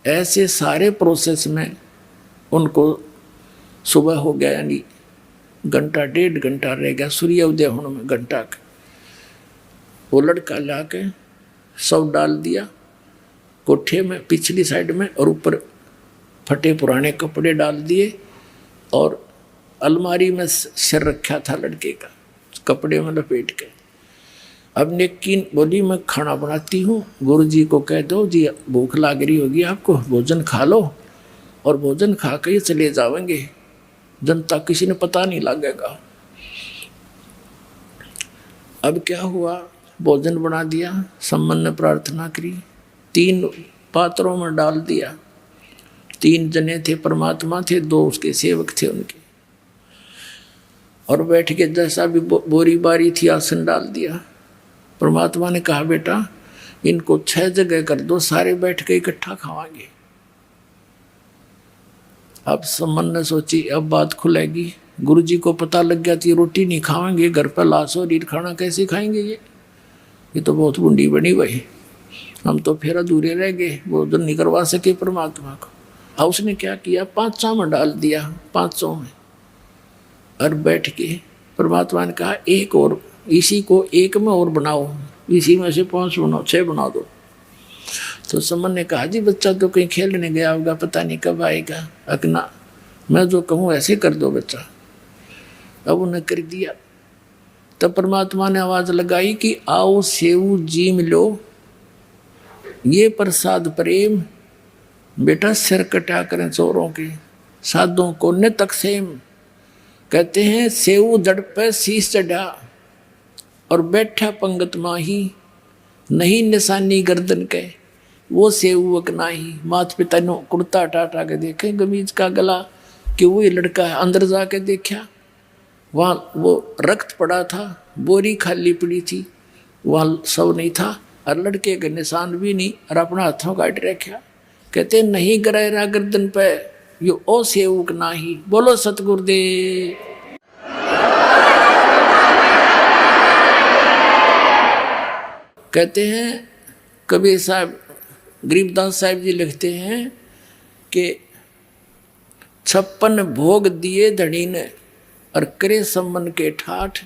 ऐसे सारे प्रोसेस में उनको सुबह हो गया, यानी घंटा 1.5 घंटा रह गया सूर्य उदय होने में, घंटा का। वो लड़का ला के शव डाल दिया कोठे में पिछली साइड में, और ऊपर फटे पुराने कपड़े डाल दिए, और अलमारी में सिर रखा था लड़के का, कपड़े में लपेट के। अब नेकी बोली मैं खाना बनाती हूँ, गुरु जी को कह दो जी भूख लाग रही होगी आपको, भोजन खा लो, और भोजन खा के चले जाएंगे, जनता किसी ने पता नहीं लगेगा। अब क्या हुआ, भोजन बना दिया, सम्मन ने प्रार्थना करी, 3 पात्रों में डाल दिया। 3 जने थे, परमात्मा थे, 2 उसके सेवक थे उनके, और बैठ के जैसा भी बोरी बारी थी आसन डाल दिया। परमात्मा ने कहा बेटा इनको 6 जगह कर दो, सारे बैठ के इकट्ठा खावांगे। अब सम्मन ने सोची अब बात खुलेगी, गुरु जी को पता लग गया कि रोटी नहीं खाएंगे, घर पर लाश और खाना कैसे खाएंगे, ये तो बहुत बुंडी बनी भाई, हम तो फिर अधूरे रह गए, भोजन नहीं करवा सके परमात्मा को। अब उसने क्या किया, 500 में डाल दिया, 500 में, और बैठ के परमात्मा ने कहा एक और, इसी को 1 में और बनाओ, इसी में से 5 बनाओ, 6 बना दो। तो सम्मन ने कहा जी बच्चा तो कहीं खेलने गया होगा, पता नहीं कब आएगा, अकना मैं जो कहूँ ऐसे कर दो बच्चा। अब उन्हें कर दिया। तब परमात्मा ने आवाज लगाई कि आओ सेऊ जीम लो, ये प्रसाद प्रेम, बेटा सिर कटा करें चोरों के, साधों को न तकसेम। कहते हैं सेऊ जड़ पे शीश चढ़ा और बैठा पंगत माही, नहीं निशानी गर्दन के वो सेवक नाही। माता पिता ने कुर्ता टाटा के देखे गमीज का गला कि वो ये लड़का है, अंदर जाके देखा वहाँ वो रक्त पड़ा था, बोरी खाली पड़ी थी, वहाँ सब नहीं था, और लड़के के निशान भी नहीं, और अपना हाथों काट रखा। कहते नहीं गिराया गर्दन पे यो ओ सेवक नाही। बोलो सतगुरुदेव। कहते हैं कबीर साहब गरीबदास साहिब जी लिखते हैं कि 56 भोग दिए धनी ने और करे सम्मन के ठाठ,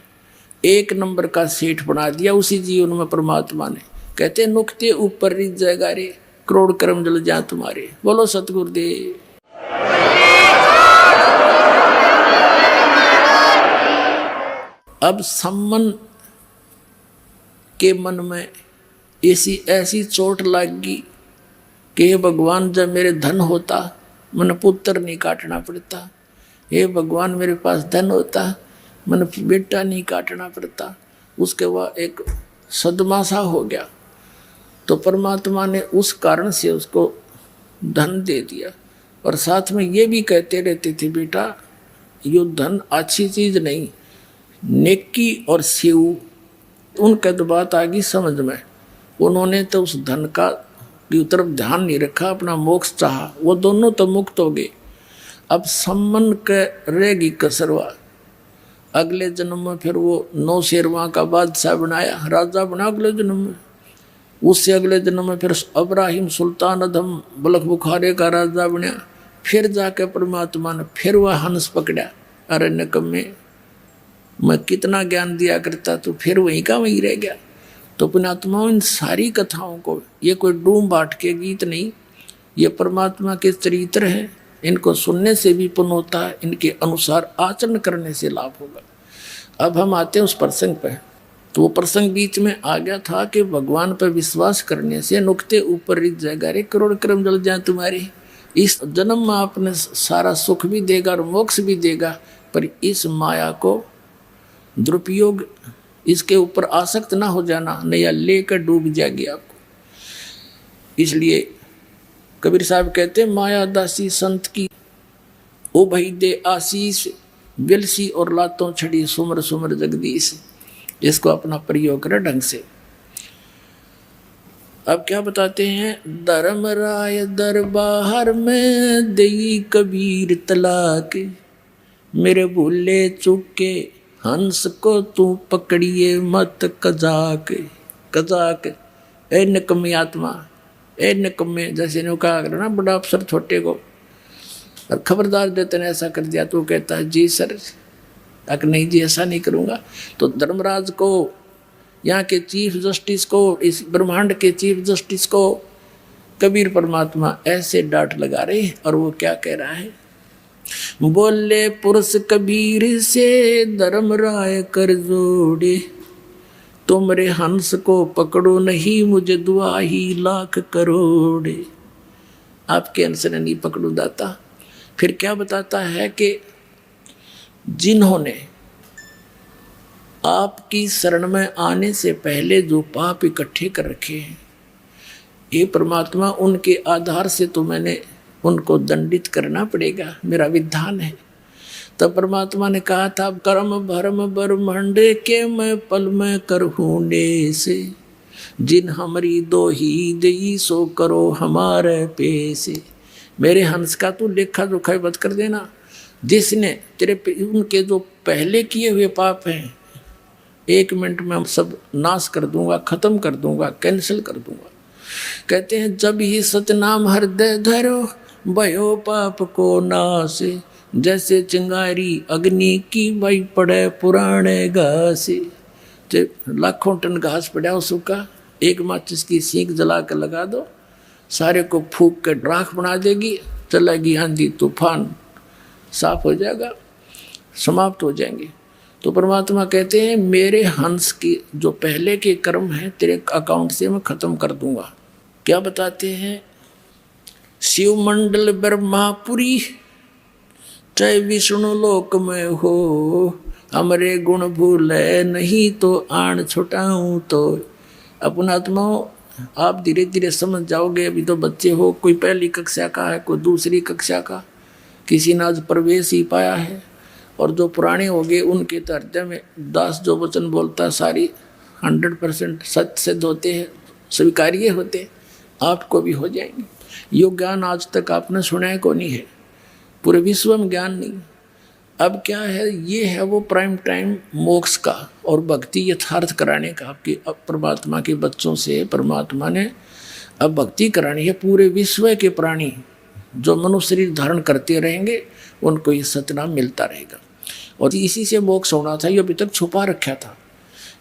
1 नंबर का सेठ बना दिया उसी जीवन में परमात्मा ने। कहते नुक्ते ऊपर रिझ जाएगा रे, करोड़ कर्म जल जा तुम्हारे। बोलो सतगुरुदेव। अब सम्मन के मन में ऐसी चोट लगी कि हे भगवान, जब मेरे धन होता मन पुत्र नहीं काटना पड़ता, हे भगवान मेरे पास धन होता मन बेटा नहीं काटना पड़ता। उसके बाद एक सदमा सा हो गया, तो परमात्मा ने उस कारण से उसको धन दे दिया। और साथ में ये भी कहते रहते थे, बेटा यो धन अच्छी चीज नहीं, नेकी और सेव। उनका तो बात आ गई समझ में। उन्होंने तो उस धन का की तरफ ध्यान नहीं रखा, अपना मोक्ष चाहा, वो दोनों तो मुक्त हो गए। अब सम्मन के रहेगी कसरवा। अगले जन्म में फिर वो 9 शेरवा का बादशाह बनाया, राजा बना अगले जन्म में। उससे अगले जन्म में फिर अब्राहिम सुल्तान अधम बलख बुखारे का राजा बना। फिर जाके परमात्मा ने फिर वह हंस पकड़ा, अरे निकम्मे मैं कितना ज्ञान दिया करता, तो फिर वहीं का वहीं रह गया। तो पुण्यात्माओं, इन सारी कथाओं को, ये कोई डूम बाट के गीत नहीं, ये परमात्मा के चरित्र हैं। इनको सुनने से भी पुण्य होता है, इनके अनुसार आचरण करने से लाभ होगा। अब हम आते हैं उस प्रसंग पर। तो वो प्रसंग बीच में आ गया था कि भगवान पर विश्वास करने से नुक्ते ऊपर रिझ जाएगा रे, करोड़ कर्म जल जाए तुम्हारे। इस जन्म में आपने सारा सुख भी देगा और मोक्ष भी देगा, पर इस माया को दुरुपयोग, इसके ऊपर आसक्त ना हो जाना, नया लेकर डूब जाएगी आपको। इसलिए कबीर साहब कहते हैं, माया दासी संत की ओ भई दे आशीष, बिलसी और लातों छड़ी सुमर सुमर जगदीश। इसको अपना प्रयोग करे ढंग से। अब क्या बताते हैं, धर्मराय दरबार में देई कबीर तलाक, मेरे भूले चुके हंस को तू पकड़िए मत कजाक। कजाक ए निकम्मी आत्मा, ए निकम्मे, जैसे ने कहा ना बड़ा अफसर छोटे को, और खबरदार देते ने ऐसा कर दिया, तो कहता है जी सर, अक नहीं जी ऐसा नहीं करूँगा। तो धर्मराज को, यहाँ के चीफ जस्टिस को, इस ब्रह्मांड के चीफ जस्टिस को कबीर परमात्मा ऐसे डांट लगा रहे। और वो क्या कह रहा है, बोले पुरुष कबीर से धर्मराय कर जोड़े, तुमरे हंस को पकड़ो नहीं मुझे दुआ ही लाख करोड़े। आपके हंस ने नहीं पकड़ो दाता। फिर क्या बताता है कि जिन्होंने आपकी शरण में आने से पहले जो पाप इकट्ठे कर रखे हैं, ये परमात्मा उनके आधार से तो मैंने उनको दंडित करना पड़ेगा, मेरा विधान है। तब परमात्मा ने कहा था, कर्म भरम ब्रह्मांड के मैं पल में करहूँ से, जिन हमारी दो ही दई सो करो हमारे पैसे। मेरे हंस का तू लेखा जोखा मत कर देना। जिसने तेरे उनके जो पहले किए हुए पाप हैं 1 मिनट में हम सब नाश कर दूंगा, खत्म कर दूंगा, कैंसिल कर दूंगा। कहते हैं जब ही सतनाम हृदय धरो भयो पाप को नाश, जैसे चिंगारी अग्नि की बई पड़े पुराने घास। जब लाखों टन घास पड़ा हो सूखा, एक माचिस की सीख जला कर लगा दो, सारे को फूक कर राख बना देगी, चलेगी आंधी तूफान, साफ हो जाएगा, समाप्त हो जाएंगे। तो परमात्मा कहते हैं मेरे हंस की जो पहले के कर्म हैं तेरे अकाउंट से मैं खत्म कर दूंगा। क्या बताते हैं, शिव मंडल ब्रह्मापुरी चाहे विष्णु लोक में हो, हमरे गुण भूले नहीं तो आन छुटाऊं तो। अपना आत्माओं आप धीरे धीरे समझ जाओगे। अभी तो बच्चे हो, कोई पहली कक्षा का है, कोई दूसरी कक्षा का, किसी ने आज प्रवेश ही पाया है। और जो पुराने हो गए उनके तो हृदय में दास जो वचन बोलता है सारी 100% सच सिद्ध होते हैं, स्वीकार्य होते, आपको भी हो जाएंगे। यो ज्ञान आज तक आपने सुना है को नहीं है, पूरे विश्व में ज्ञान नहीं। अब क्या है, ये है वो प्राइम टाइम मोक्ष का और भक्ति यथार्थ कराने का। आपकी परमात्मा के बच्चों से परमात्मा ने अब भक्ति करानी है। पूरे विश्व के प्राणी जो मनुष्य शरीर धारण करते रहेंगे उनको ये सतनाम मिलता रहेगा, और इसी से मोक्ष होना था। ये अभी तक छुपा रखा था।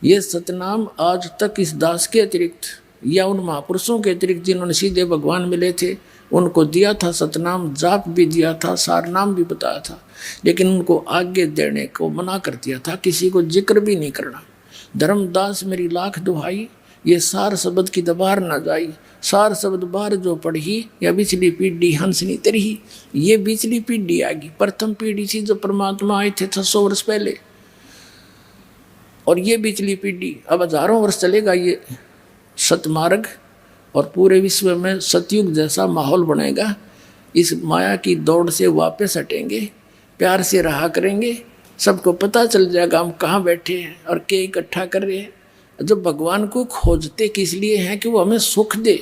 ये सतनाम आज तक इस दास के अतिरिक्त या उन महापुरुषों के अतिरिक्त जिन्होंने सीधे भगवान मिले थे उनको दिया था सतनाम, जाप भी दिया था, सारनाम भी बताया था, लेकिन उनको आगे देने को मना कर दिया था। किसी को जिक्र भी नहीं करना। धर्मदास मेरी लाख दुहाई, ये सार शब्द की दबार न जाई, सार शब्द बार जो पढ़ी, या बिचली पीढ़ी हंसनी तरही। ये बिचली पीढ़ी आ गई, प्रथम पीढ़ी थी जो परमात्मा आए थे 600 वर्ष पहले, और ये बिचली पीढ़ी अब हजारों वर्ष चलेगा ये सतमार्ग, और पूरे विश्व में सतयुग जैसा माहौल बनेगा। इस माया की दौड़ से वापस हटेंगे, प्यार से रहा करेंगे, सबको पता चल जाएगा हम कहाँ बैठे हैं और क्या इकट्ठा कर रहे हैं। जब भगवान को खोजते किस लिए हैं कि वो हमें सुख दे,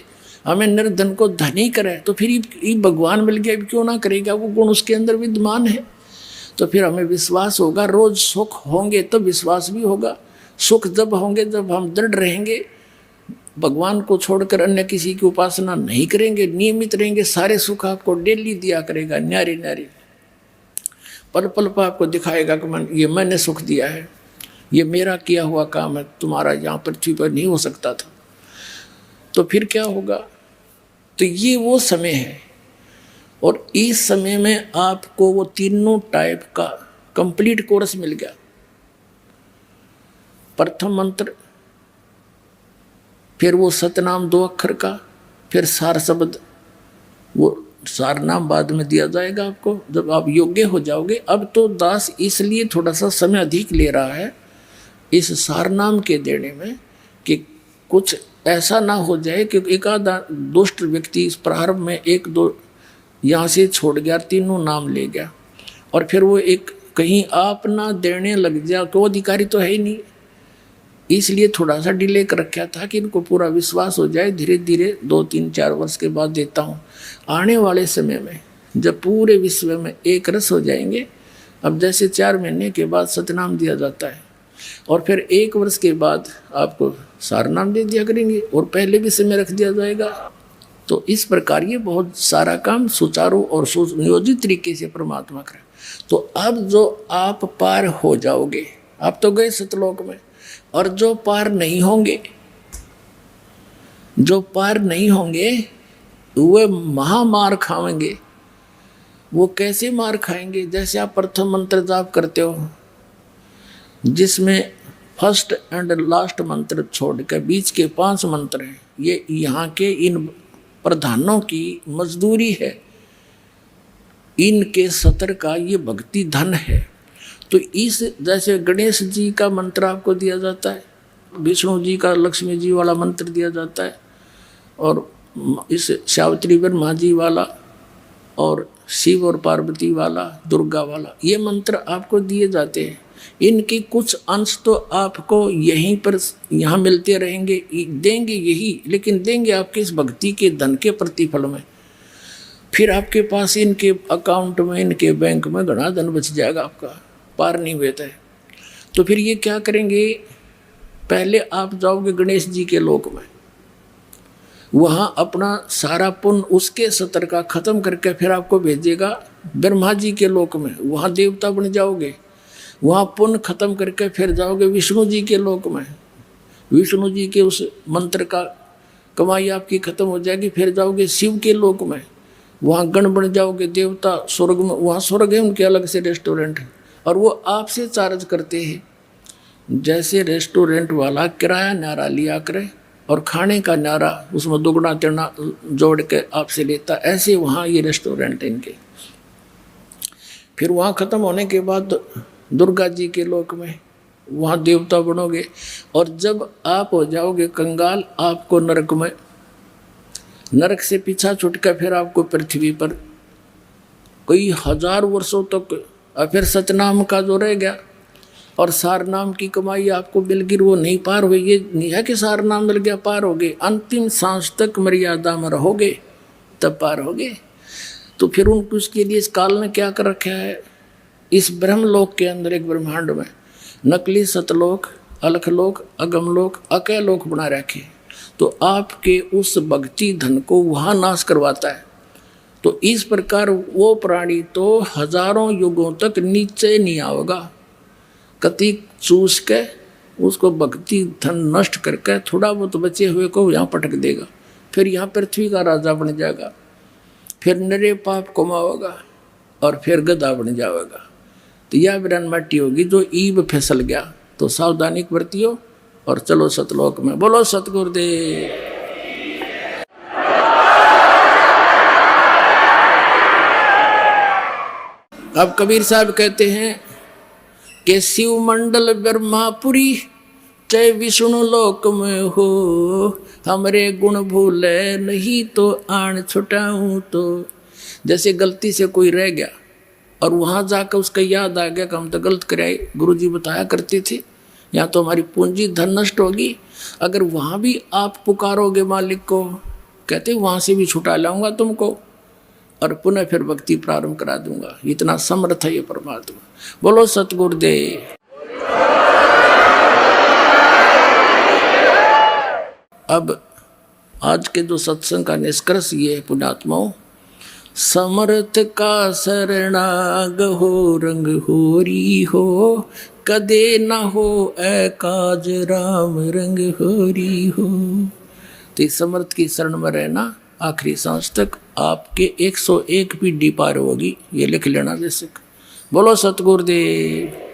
हमें निर्धन को धनी करे, तो फिर ये भगवान मिल गया क्यों ना करेगा, वो गुण उसके अंदर विद्यमान है। तो फिर हमें विश्वास होगा, रोज सुख होंगे तब विश्वास भी होगा। सुख जब होंगे जब हम दृढ़ रहेंगे, भगवान को छोड़कर अन्य किसी की उपासना नहीं करेंगे, नियमित रहेंगे, सारे सुख आपको डेली दिया करेगा, न्यारे न्यारे पल पल पर आपको दिखाएगा कि ये मैंने सुख दिया है, ये मेरा किया हुआ काम है, तुम्हारा यहाँ पृथ्वी पर नहीं हो सकता था। तो फिर क्या होगा? तो ये वो समय है, और इस समय में आपको वो तीनों टाइप का कंप्लीट कोर्स मिल गया। प्रथम मंत्र, फिर वो सतनाम 2 अक्षर का, फिर सार शब्द, वो सार नाम बाद में दिया जाएगा आपको जब आप योग्य हो जाओगे। अब तो दास इसलिए थोड़ा सा समय अधिक ले रहा है इस सार नाम के देने में कि कुछ ऐसा ना हो जाए कि एक आधा दुष्ट व्यक्ति इस प्रारंभ में 1-2 यहाँ से छोड़ गया, तीनों नाम ले गया, और फिर वो एक कहीं आप ना देने लग जाए, तो अधिकारी तो है ही नहीं। इसलिए थोड़ा सा डिले कर रखा था कि इनको पूरा विश्वास हो जाए। धीरे धीरे 2-3-4 वर्ष के बाद देता हूँ। आने वाले समय में जब पूरे विश्व में एक रस हो जाएंगे, अब जैसे 4 महीने के बाद सतनाम दिया जाता है, और फिर 1 वर्ष के बाद आपको सारनाम दे दिया करेंगे, और पहले भी समय रख दिया जाएगा। तो इस प्रकार ये बहुत सारा काम सुचारू और सुनियोजित तरीके से परमात्मा करे। तो अब जो आप पार हो जाओगे, आप तो गए सतलोक में, और जो पार नहीं होंगे, जो पार नहीं होंगे वे महामार खाएंगे। वो कैसे मार खाएंगे? जैसे आप प्रथम मंत्र जाप करते हो जिसमें फर्स्ट एंड लास्ट मंत्र छोड़ के बीच के 5 मंत्र हैं, ये यहाँ के इन प्रधानों की मजदूरी है, इनके सतर का ये भक्ति धन है। तो इस जैसे गणेश जी का मंत्र आपको दिया जाता है, विष्णु जी का लक्ष्मी जी वाला मंत्र दिया जाता है, और इस सावित्री ब्रह्मा जी वाला, और शिव और पार्वती वाला, दुर्गा वाला, ये मंत्र आपको दिए जाते हैं। इनके कुछ अंश तो आपको यहीं पर यहाँ मिलते रहेंगे, देंगे यही, लेकिन देंगे आपके इस भक्ति के धन के प्रतिफल में। फिर आपके पास इनके अकाउंट में, इनके बैंक में घना धन बच जाएगा, आपका पार नहीं होता है। तो फिर ये क्या करेंगे? पहले आप जाओगे गणेश जी के लोक में, वहाँ अपना सारा पुण्य उसके सतर का खत्म करके फिर आपको भेजेगा ब्रह्मा जी के लोक में, वहाँ देवता बन जाओगे। वहाँ पुण्य खत्म करके फिर जाओगे विष्णु जी के लोक में, विष्णु जी के उस मंत्र का कमाई आपकी खत्म हो जाएगी। फिर जाओगे शिव के लोक में, वहाँ गण बन जाओगे देवता। स्वर्ग में, वहाँ स्वर्ग है, उनके अलग से रेस्टोरेंट है, और वो आपसे चार्ज करते हैं। जैसे रेस्टोरेंट वाला किराया न्यारा लिया करे और खाने का न्यारा उसमें दुगना तिगुना जोड़ के आपसे लेता, ऐसे वहाँ ये रेस्टोरेंट है इनके। फिर वहाँ ख़त्म होने के बाद दुर्गा जी के लोक में, वहाँ देवता बनोगे, और जब आप हो जाओगे कंगाल, आपको नरक में, नरक से पीछा छुटकर फिर आपको पृथ्वी पर कई 1000 वर्षों तक, और फिर सतनाम का जो रह गया और सारनाम की कमाई आपको मिल गई, वो नहीं पार हुई। ये नहीं है कि सारनाम मिल गया पार हो गए, अंतिम सांस तक मर्यादा में रहोगे तब पार होगे। तो फिर उनको उसके लिए इस काल ने क्या कर रखा है? इस ब्रह्मलोक के अंदर, एक ब्रह्मांड में नकली सतलोक, अलखलोक, अगमलोक, अकैलोक बना रखे। तो आपके उस भक्ति धन को वहाँ नाश करवाता है। तो इस प्रकार वो प्राणी तो हजारों युगों तक नीचे नहीं आएगा, कति चूस के उसको भक्ति धन नष्ट करके थोड़ा बहुत बचे हुए को यहाँ पटक देगा, फिर यहाँ पृथ्वी का राजा बन जाएगा, फिर नरे पाप कमाओगा और फिर गधा बन जाएगा। तो यह विरान माटी होगी जो ईब फिसल गया। तो सावधानी बरतियो और चलो सतलोक में। बोलो सतगुरुदेव। अब कबीर साहब कहते हैं कि शिव मंडल ब्रह्मापुरी चाहे विष्णु लोक में हो, हमरे गुण भूले नहीं तो आन छुटाऊं। तो जैसे गलती से कोई रह गया और वहां जाकर उसका याद आ गया कि हम तो गलत कराए, गुरुजी बताया करते थे, या तो हमारी पूंजी धन नष्ट होगी। अगर वहां भी आप पुकारोगे मालिक को, कहते वहां से भी छुटा लाऊंगा तुमको और पुनः फिर भक्ति प्रारंभ करा दूंगा। इतना समर्थ है ये परमात्मा। बोलो सतगुरुदेव। अब आज के जो सत्संग का निष्कर्ष ये है पुण्यात्माओं, समर्थ का शरणाग हो रंग होरी हो, कदे न हो एकाज राम रंग होरी हो। तो इस समर्थ की शरण में रहना आखिरी सांस तक आपके 101 पीढ़ी पार होगी, ये लिख लेना बेशक। बोलो सतगुरुदेव।